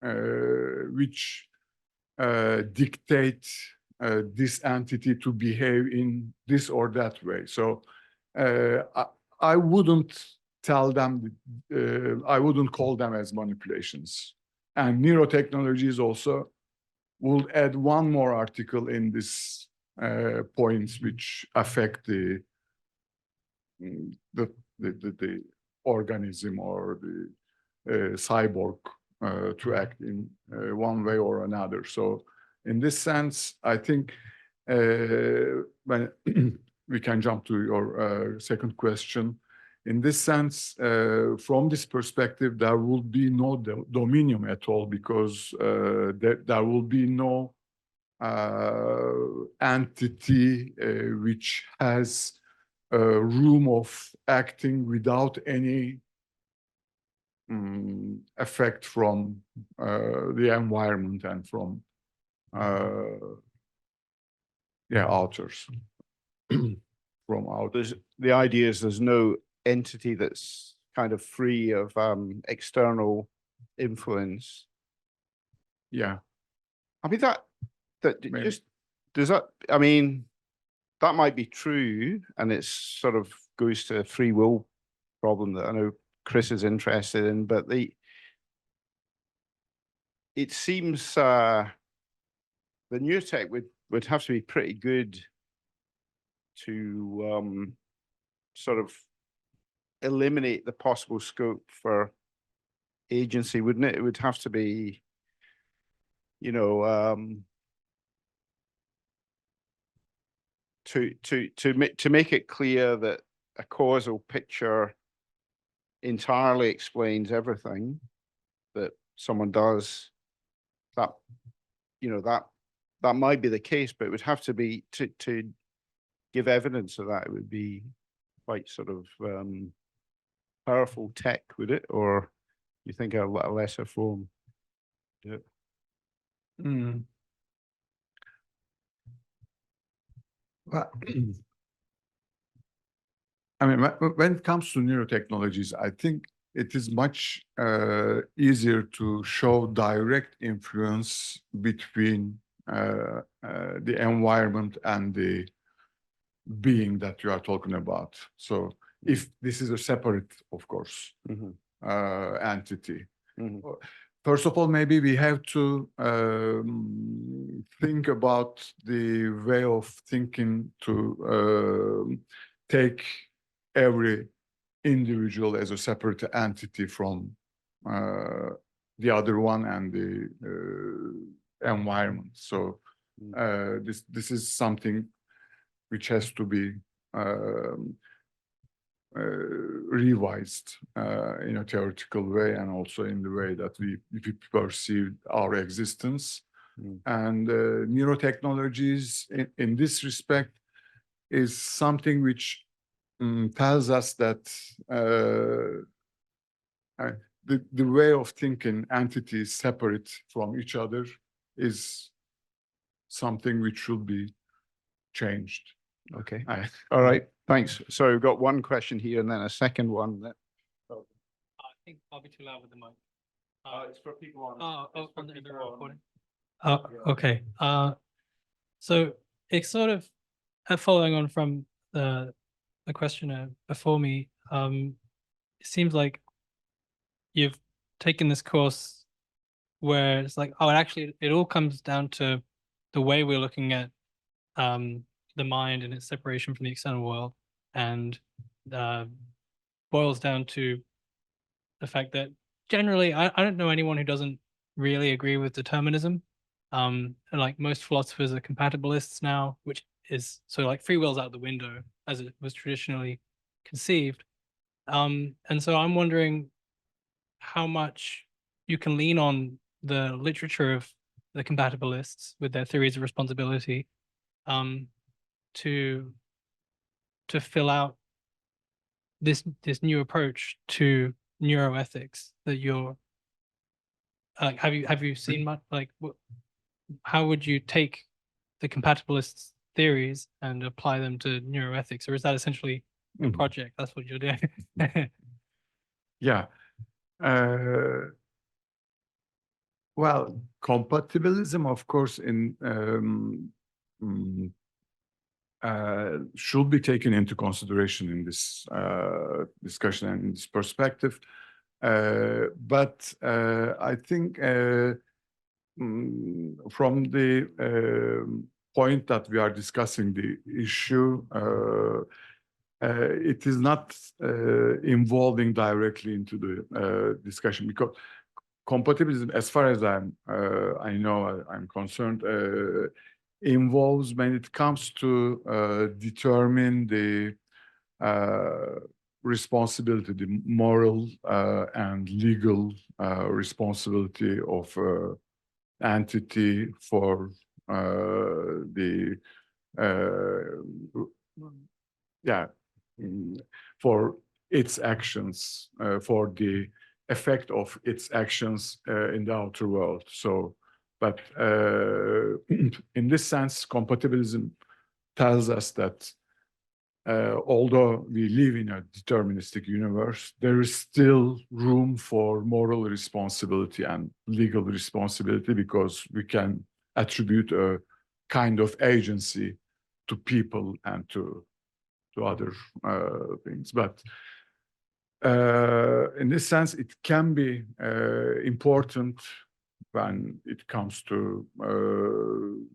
which dictate this entity to behave in this or that way. So I wouldn't tell them, I wouldn't call them as manipulations. And Neurotechnologies also will add one more article in this points which affect the organism or the cyborg to act in one way or another. So in this sense, I think when we can jump to your second question. In this sense, from this perspective, there will be no dominium at all because there will be no entity which has a room of acting without any effect from the environment and from outers. From outers. The idea is there's no entity that's kind of free of external influence. Yeah. I mean that Maybe. just does that. I mean, that might be true, and it's sort of goes to a free will problem that I know Chris is interested in, but it seems the neurotech would have to be pretty good to sort of eliminate the possible scope for agency, wouldn't it? It would have to be, you know, to make it clear that a causal picture entirely explains everything that someone does. That, you know, that might be the case, but it would have to be to give evidence of that. It would be quite sort of powerful tech, would it? Or you think a lesser form? Yeah. Well, I mean, when it comes to neurotechnologies, I think it is much easier to show direct influence between the environment and the being that you are talking about. So if this is a separate, of course, entity. First of all, maybe we have to think about the way of thinking to take every individual as a separate entity from the other one and the environment. So this is something which has to be revised in a theoretical way and also in the way that we perceive our existence. And neurotechnologies in this respect is something which tells us that the way of thinking entities separate from each other is something which should be changed. Okay. All right. Thanks. So we've got one question here and then a second one. I think I'll be too loud with the mic. It's for people on. On the recording. Okay. So it's sort of following on from the questioner before me. It seems like you've taken this course where it's like, oh, actually, it all comes down to the way we're looking at the mind and its separation from the external world, and boils down to the fact that generally, I don't know anyone who doesn't really agree with determinism. And like most philosophers are compatibilists now, which is so like free will's out the window as it was traditionally conceived. And so I'm wondering how much you can lean on the literature of the compatibilists with their theories of responsibility to fill out this new approach to neuroethics that you're have you seen much like how would you take the compatibilists theories and apply them to neuroethics, or is that essentially your project? That's what you're doing. Yeah. Well, compatibilism, of course, should be taken into consideration in this discussion and in this perspective. But I think from the point that we are discussing the issue, it is not involving directly into the discussion, because compatibilism, as far as I'm concerned, involves when it comes to determine the responsibility, the moral and legal responsibility of entity for for its actions, for the effect of its actions in the outer world. So, but in this sense, compatibilism tells us that although we live in a deterministic universe, there is still room for moral responsibility and legal responsibility, because we can attribute a kind of agency to people and to other things. But in this sense, it can be important when it comes to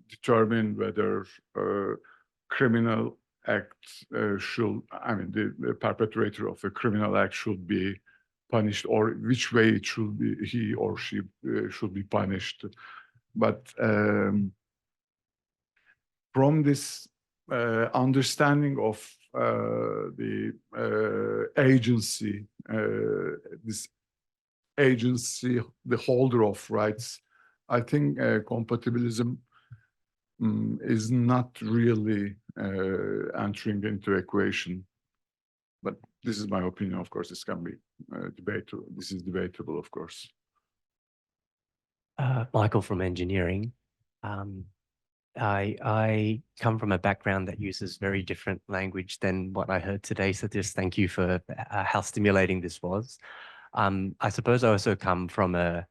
determine whether criminal act the perpetrator of a criminal act should be punished, or which way it should be, he or she should be punished. But from this understanding of the agency, this agency, the holder of rights, I think compatibilism is not really entering into equation. But this is my opinion. Of course, this can be debatable. This is debatable, of course. Michael from engineering. I come from a background that uses very different language than what I heard today. So just thank you for how stimulating this was. I suppose I also come from a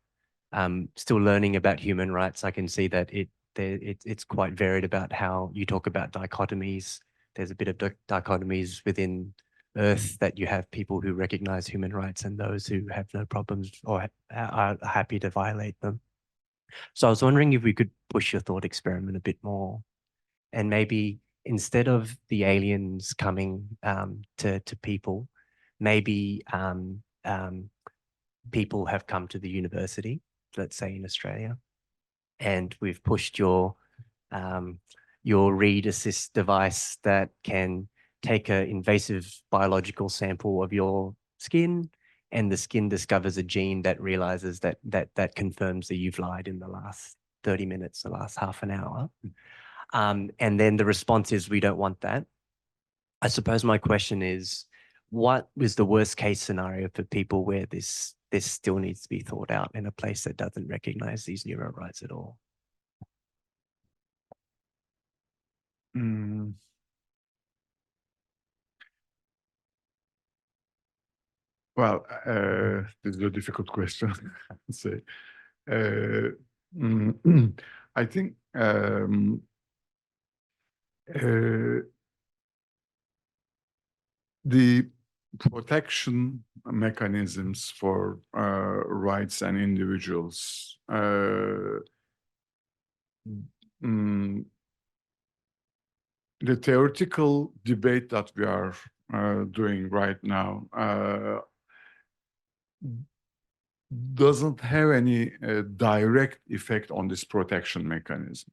still learning about human rights. I can see that it's quite varied about how you talk about dichotomies. There's a bit of dichotomies within Earth, that you have people who recognize human rights and those who have no problems or are happy to violate them. So I was wondering if we could push your thought experiment a bit more, and maybe instead of the aliens coming to people, maybe people have come to the university, let's say in Australia, and we've pushed your read assist device that can take an invasive biological sample of your skin, and the skin discovers a gene that realizes that confirms that you've lied in the last 30 minutes, the last half an hour. And then the response is, we don't want that. I suppose my question is, what is the worst case scenario for people where this still needs to be thought out in a place that doesn't recognize these neurorights at all? Well, this is a difficult question, I would say. I think the protection mechanisms for rights and individuals. The theoretical debate that we are doing right now doesn't have any direct effect on this protection mechanism.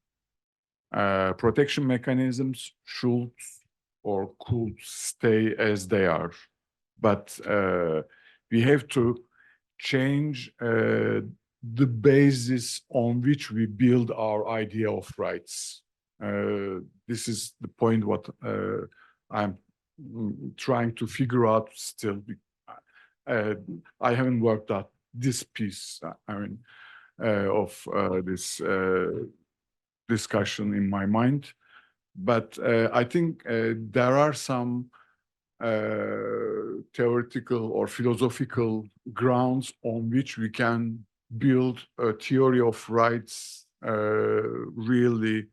Protection mechanisms should or could stay as they are, but we have to change the basis on which we build our idea of rights. This is the point what I'm trying to figure out still. I haven't worked out this piece, of this discussion in my mind, but I think there are some theoretical or philosophical grounds on which we can build a theory of rights really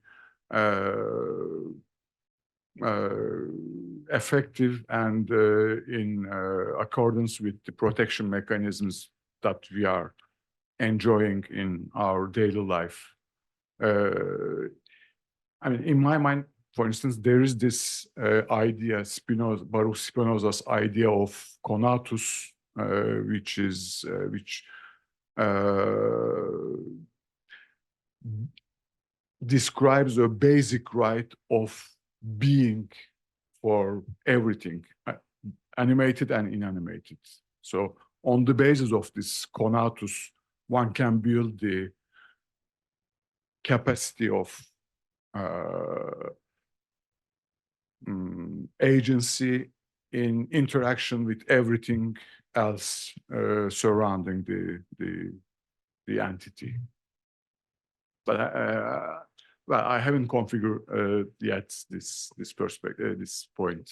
effective and in accordance with the protection mechanisms that we are enjoying in our daily life. I mean, in my mind, for instance, there is this idea, Baruch Spinoza's idea of conatus, which describes a basic right of being for everything, animated and inanimated. So on the basis of this conatus, one can build the capacity of agency in interaction with everything else surrounding the entity. But well, I haven't configured yet this perspective, this point.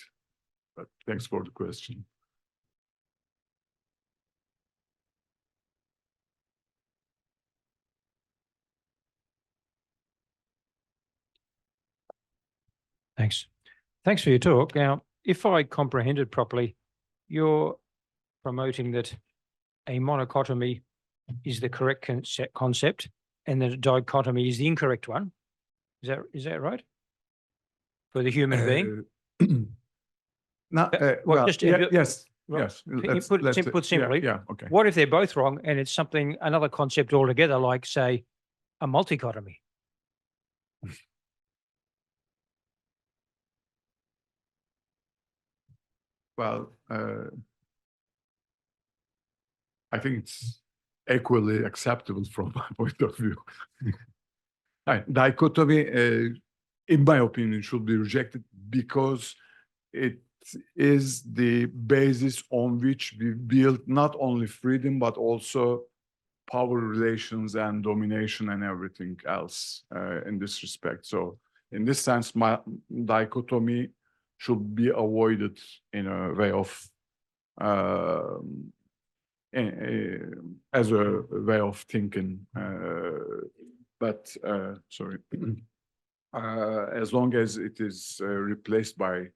But thanks for the question. Thanks. Thanks for your talk. Now, if I comprehended properly, you're promoting that a monocotomy is the correct concept and that a dichotomy is the incorrect one. Is that right? For the human being? Yes. Well, Yes. Put simply, yeah, okay. what if they're both wrong and it's another concept altogether, like, say, a multicotomy? Well, I think it's equally acceptable from my point of view. Dichotomy, in my opinion, should be rejected because it is the basis on which we build not only freedom, but also power relations and domination and everything else in this respect. So in this sense, my dichotomy should be avoided in a way of as a way of thinking, but sorry, as long as it is replaced by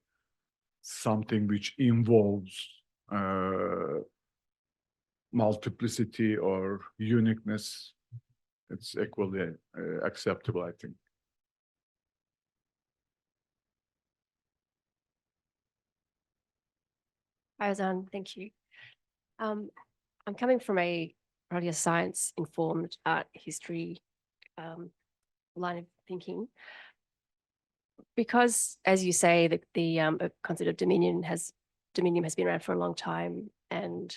something which involves multiplicity or uniqueness, it's equally acceptable, I think. Hi, Ozan. Thank you. I'm coming from probably a science-informed art history line of thinking. Because, as you say, the concept of Dominium has been around for a long time, and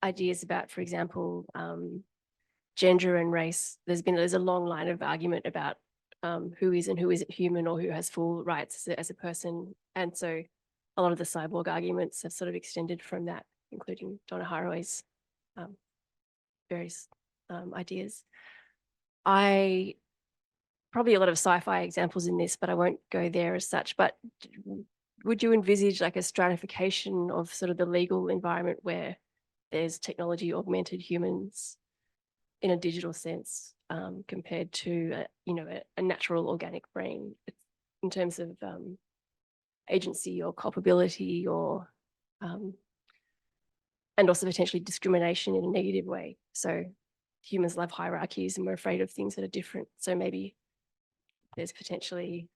ideas about, for example, gender and race, there's a long line of argument about who is and who isn't human or who has full rights as a person. And so a lot of the cyborg arguments have sort of extended from that, including Donna Haraway's various ideas. Probably a lot of sci-fi examples in this, but I won't go there as such. But would you envisage like a stratification of sort of the legal environment where there's technology augmented humans in a digital sense compared to a natural organic brain in terms of agency or culpability or And also potentially discrimination in a negative way. So humans love hierarchies and we're afraid of things that are different. So maybe there's potentially,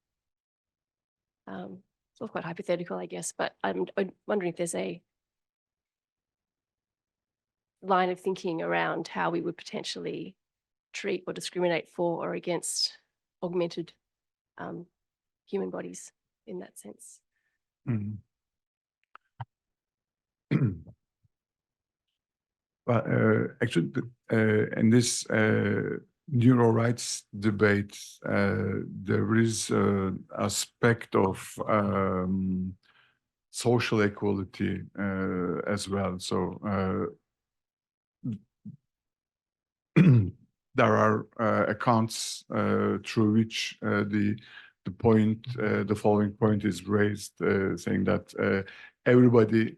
it's all quite hypothetical, I guess, but I'm wondering if there's a line of thinking around how we would potentially treat or discriminate for or against augmented human bodies in that sense. Mhm. But actually, in this Neurorights debate, there is an aspect of social equality as well. So there are accounts through which the following point is raised, saying that everybody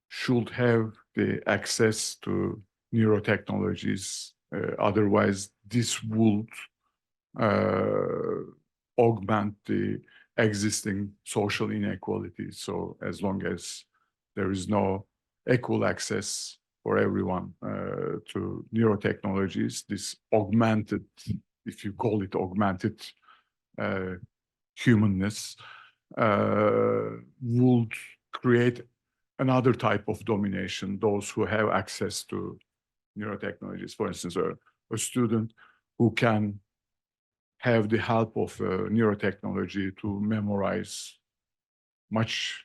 should have the access to neurotechnologies. Otherwise, this would augment the existing social inequalities. So as long as there is no equal access for everyone to neurotechnologies, this augmented, if you call it augmented humanness, would create another type of domination, those who have access to neurotechnologies. For instance, a student who can have the help of neurotechnology to memorize much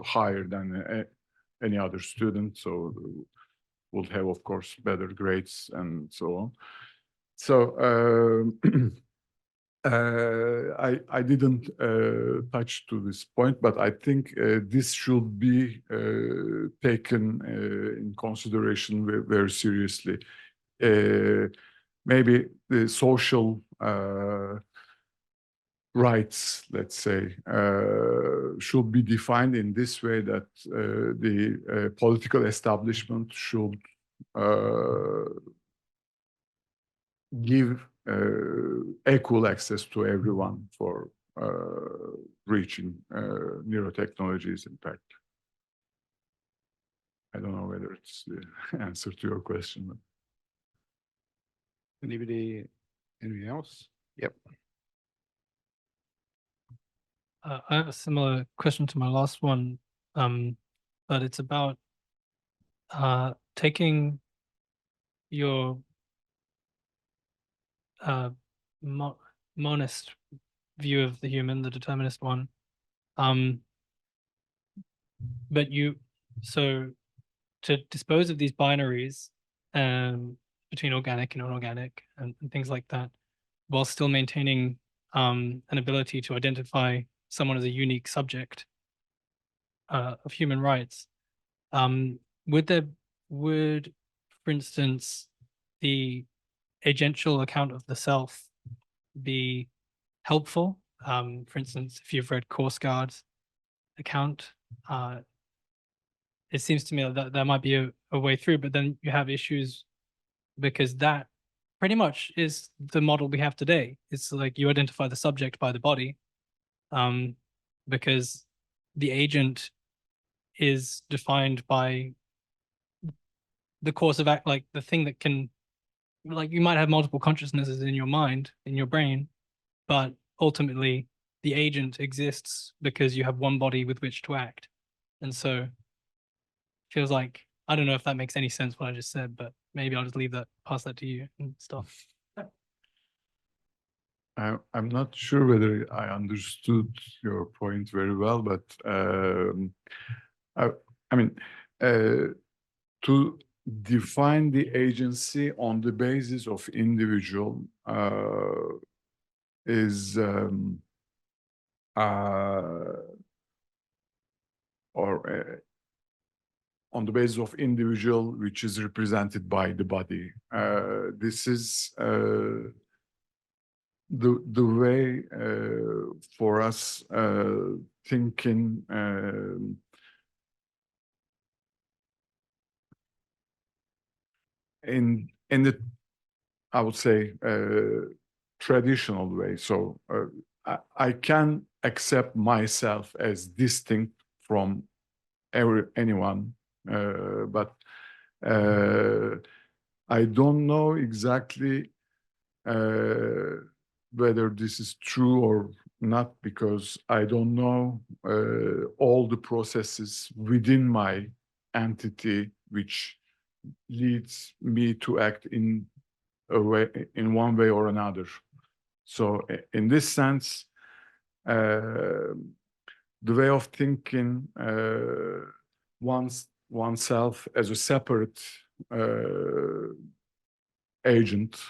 higher than any other student, so would have, of course, better grades and so on. So I didn't touch to this point, but I think this should be taken in consideration very seriously. Maybe the social rights, let's say, should be defined in this way, that the political establishment should give equal access to everyone for reaching neurotechnologies impact. I don't know whether it's the answer to your question. Anybody else? Yep. I have a similar question to my last one, but it's about taking your monist view of the human, the determinist one, but so to dispose of these binaries between organic and inorganic and things like that, while still maintaining an ability to identify someone as a unique subject of human rights, would, for instance, the agential account of the self be helpful? For instance, if you've read Course Guard's account, it seems to me that there might be a way through, but then you have issues because that pretty much is the model we have today. It's like you identify the subject by the body, because the agent is defined by the course of act, like the thing that can, like you might have multiple consciousnesses in your mind, in your brain, but ultimately the agent exists because you have one body with which to act. And so feels like, I don't know if that makes any sense what I just said, but maybe I'll just pass that to you and stop. I'm not sure whether I understood your point very well, but I mean, to define the agency on the basis of individual is on the basis of individual, which is represented by the body. This is the way for us thinking in the, I would say, traditional way. So I can accept myself as distinct from anyone, but I don't know exactly whether this is true or not, because I don't know all the processes within my entity which leads me to act in a way, in one way or another. So in this sense, the way of thinking oneself as a separate agent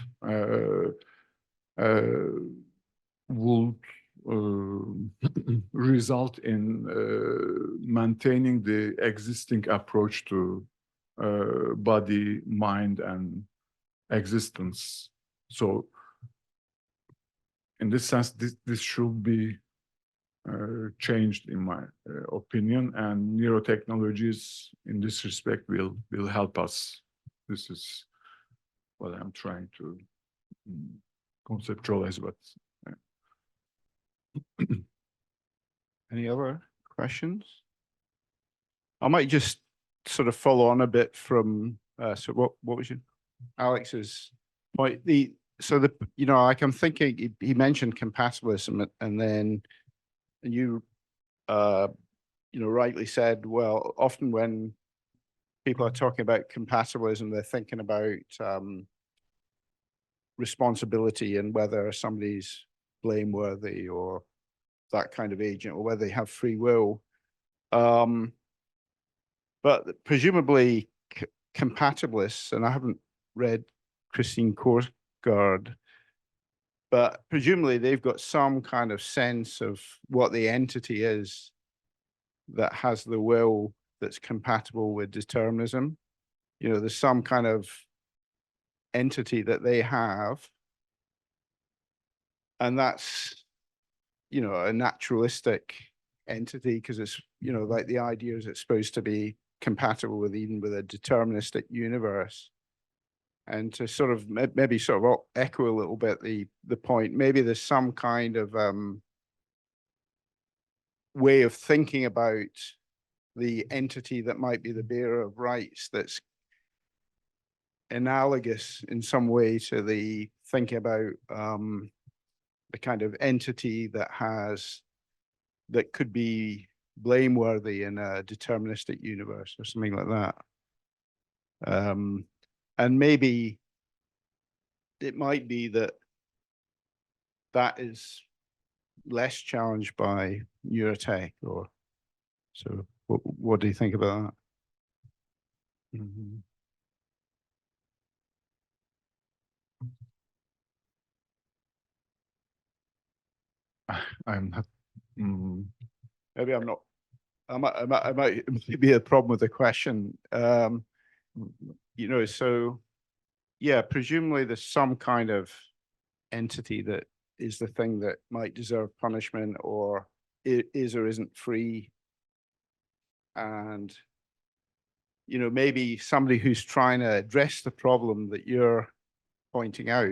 would result in maintaining the existing approach to body, mind, and existence. So in this sense, this should be changed, in my opinion, and neurotechnologies in this respect will help us. This is what I'm trying to conceptualize. But Any other questions? I might just sort of follow on a bit from, so what was your, Alex's point? You know, like I'm thinking, he mentioned compatibilism, and then you, you know, rightly said, well, often when people are talking about compatibilism, they're thinking about responsibility and whether somebody's blameworthy or that kind of agent, or whether they have free will. But presumably compatibilists, and I haven't read Christine Korsgaard, but presumably they've got some kind of sense of what the entity is that has the will that's compatible with determinism. You know, there's some kind of entity that they have, and that's, you know, a naturalistic entity, because it's, you know, like the idea is it's supposed to be compatible with even with a deterministic universe. And to sort of maybe sort of echo a little bit the point, maybe there's some kind of way of thinking about the entity that might be the bearer of rights that's analogous in some way to the thinking about the kind of entity that could be blameworthy in a deterministic universe or something like that. And maybe it might be that is less challenged by neurotech, or so. What do you think about that? I'm not. Maybe I'm not. I might it might be a problem with the question. You know, so yeah, presumably there's some kind of entity that is the thing that might deserve punishment, or is or isn't free. And, you know, maybe somebody who's trying to address the problem that you're pointing out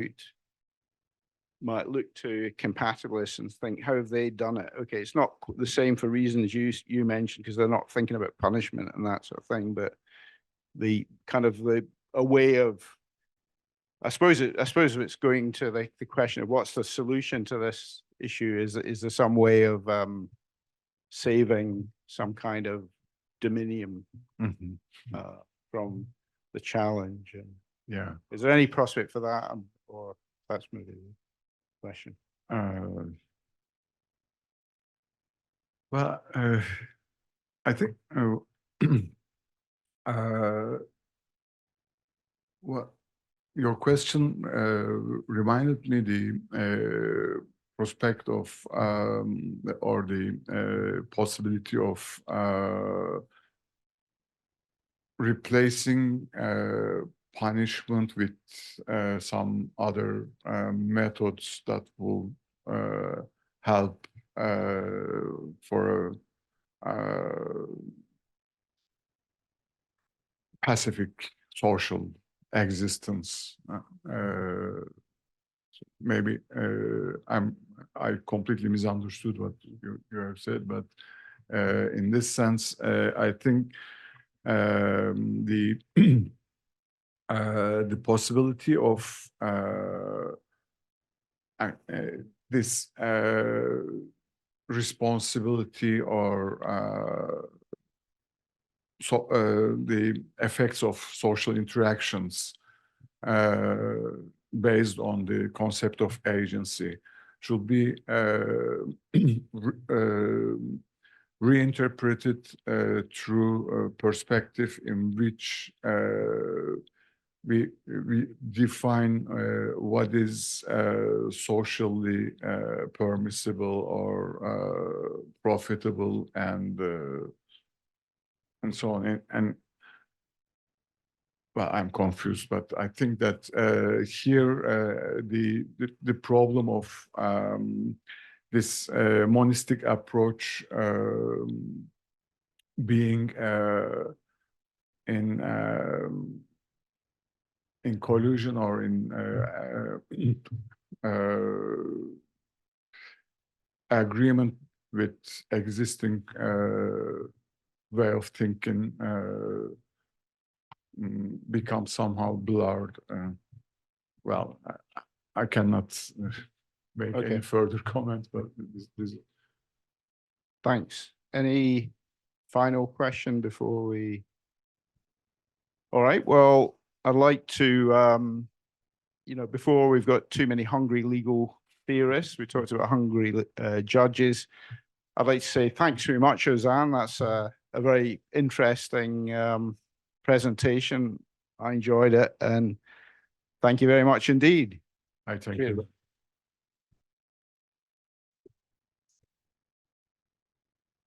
might look to compatibilists and think, how have they done it? Okay, it's not the same for reasons you mentioned, because they're not thinking about punishment and that sort of thing, but the kind of a way of, I suppose it's going to the question of what's the solution to this issue. Is there some way of saving some kind of Dominium from the challenge? And Yeah. is there any prospect for that, or that's maybe the question? Well, I think well, your question reminded me the prospect of or the possibility of replacing punishment with some other methods that will help for a pacific social existence. Maybe I completely misunderstood what you have said, but In this sense, I think the the possibility of this responsibility or the effects of social interactions based on the concept of agency should be reinterpreted through a perspective in which we define what is socially permissible or profitable and so on. And well, I'm confused, but I think that here the problem of this monistic approach being in collusion or in agreement with existing way of thinking become somehow blurred. Well, I cannot make any further comment, but this. Thanks. Any final question before we? All right, well, I'd like to, before we've got too many hungry legal theorists, we talked about hungry judges. I'd like to say thanks very much, Ozan. That's a very interesting presentation. I enjoyed it, and thank you very much indeed. I thank you.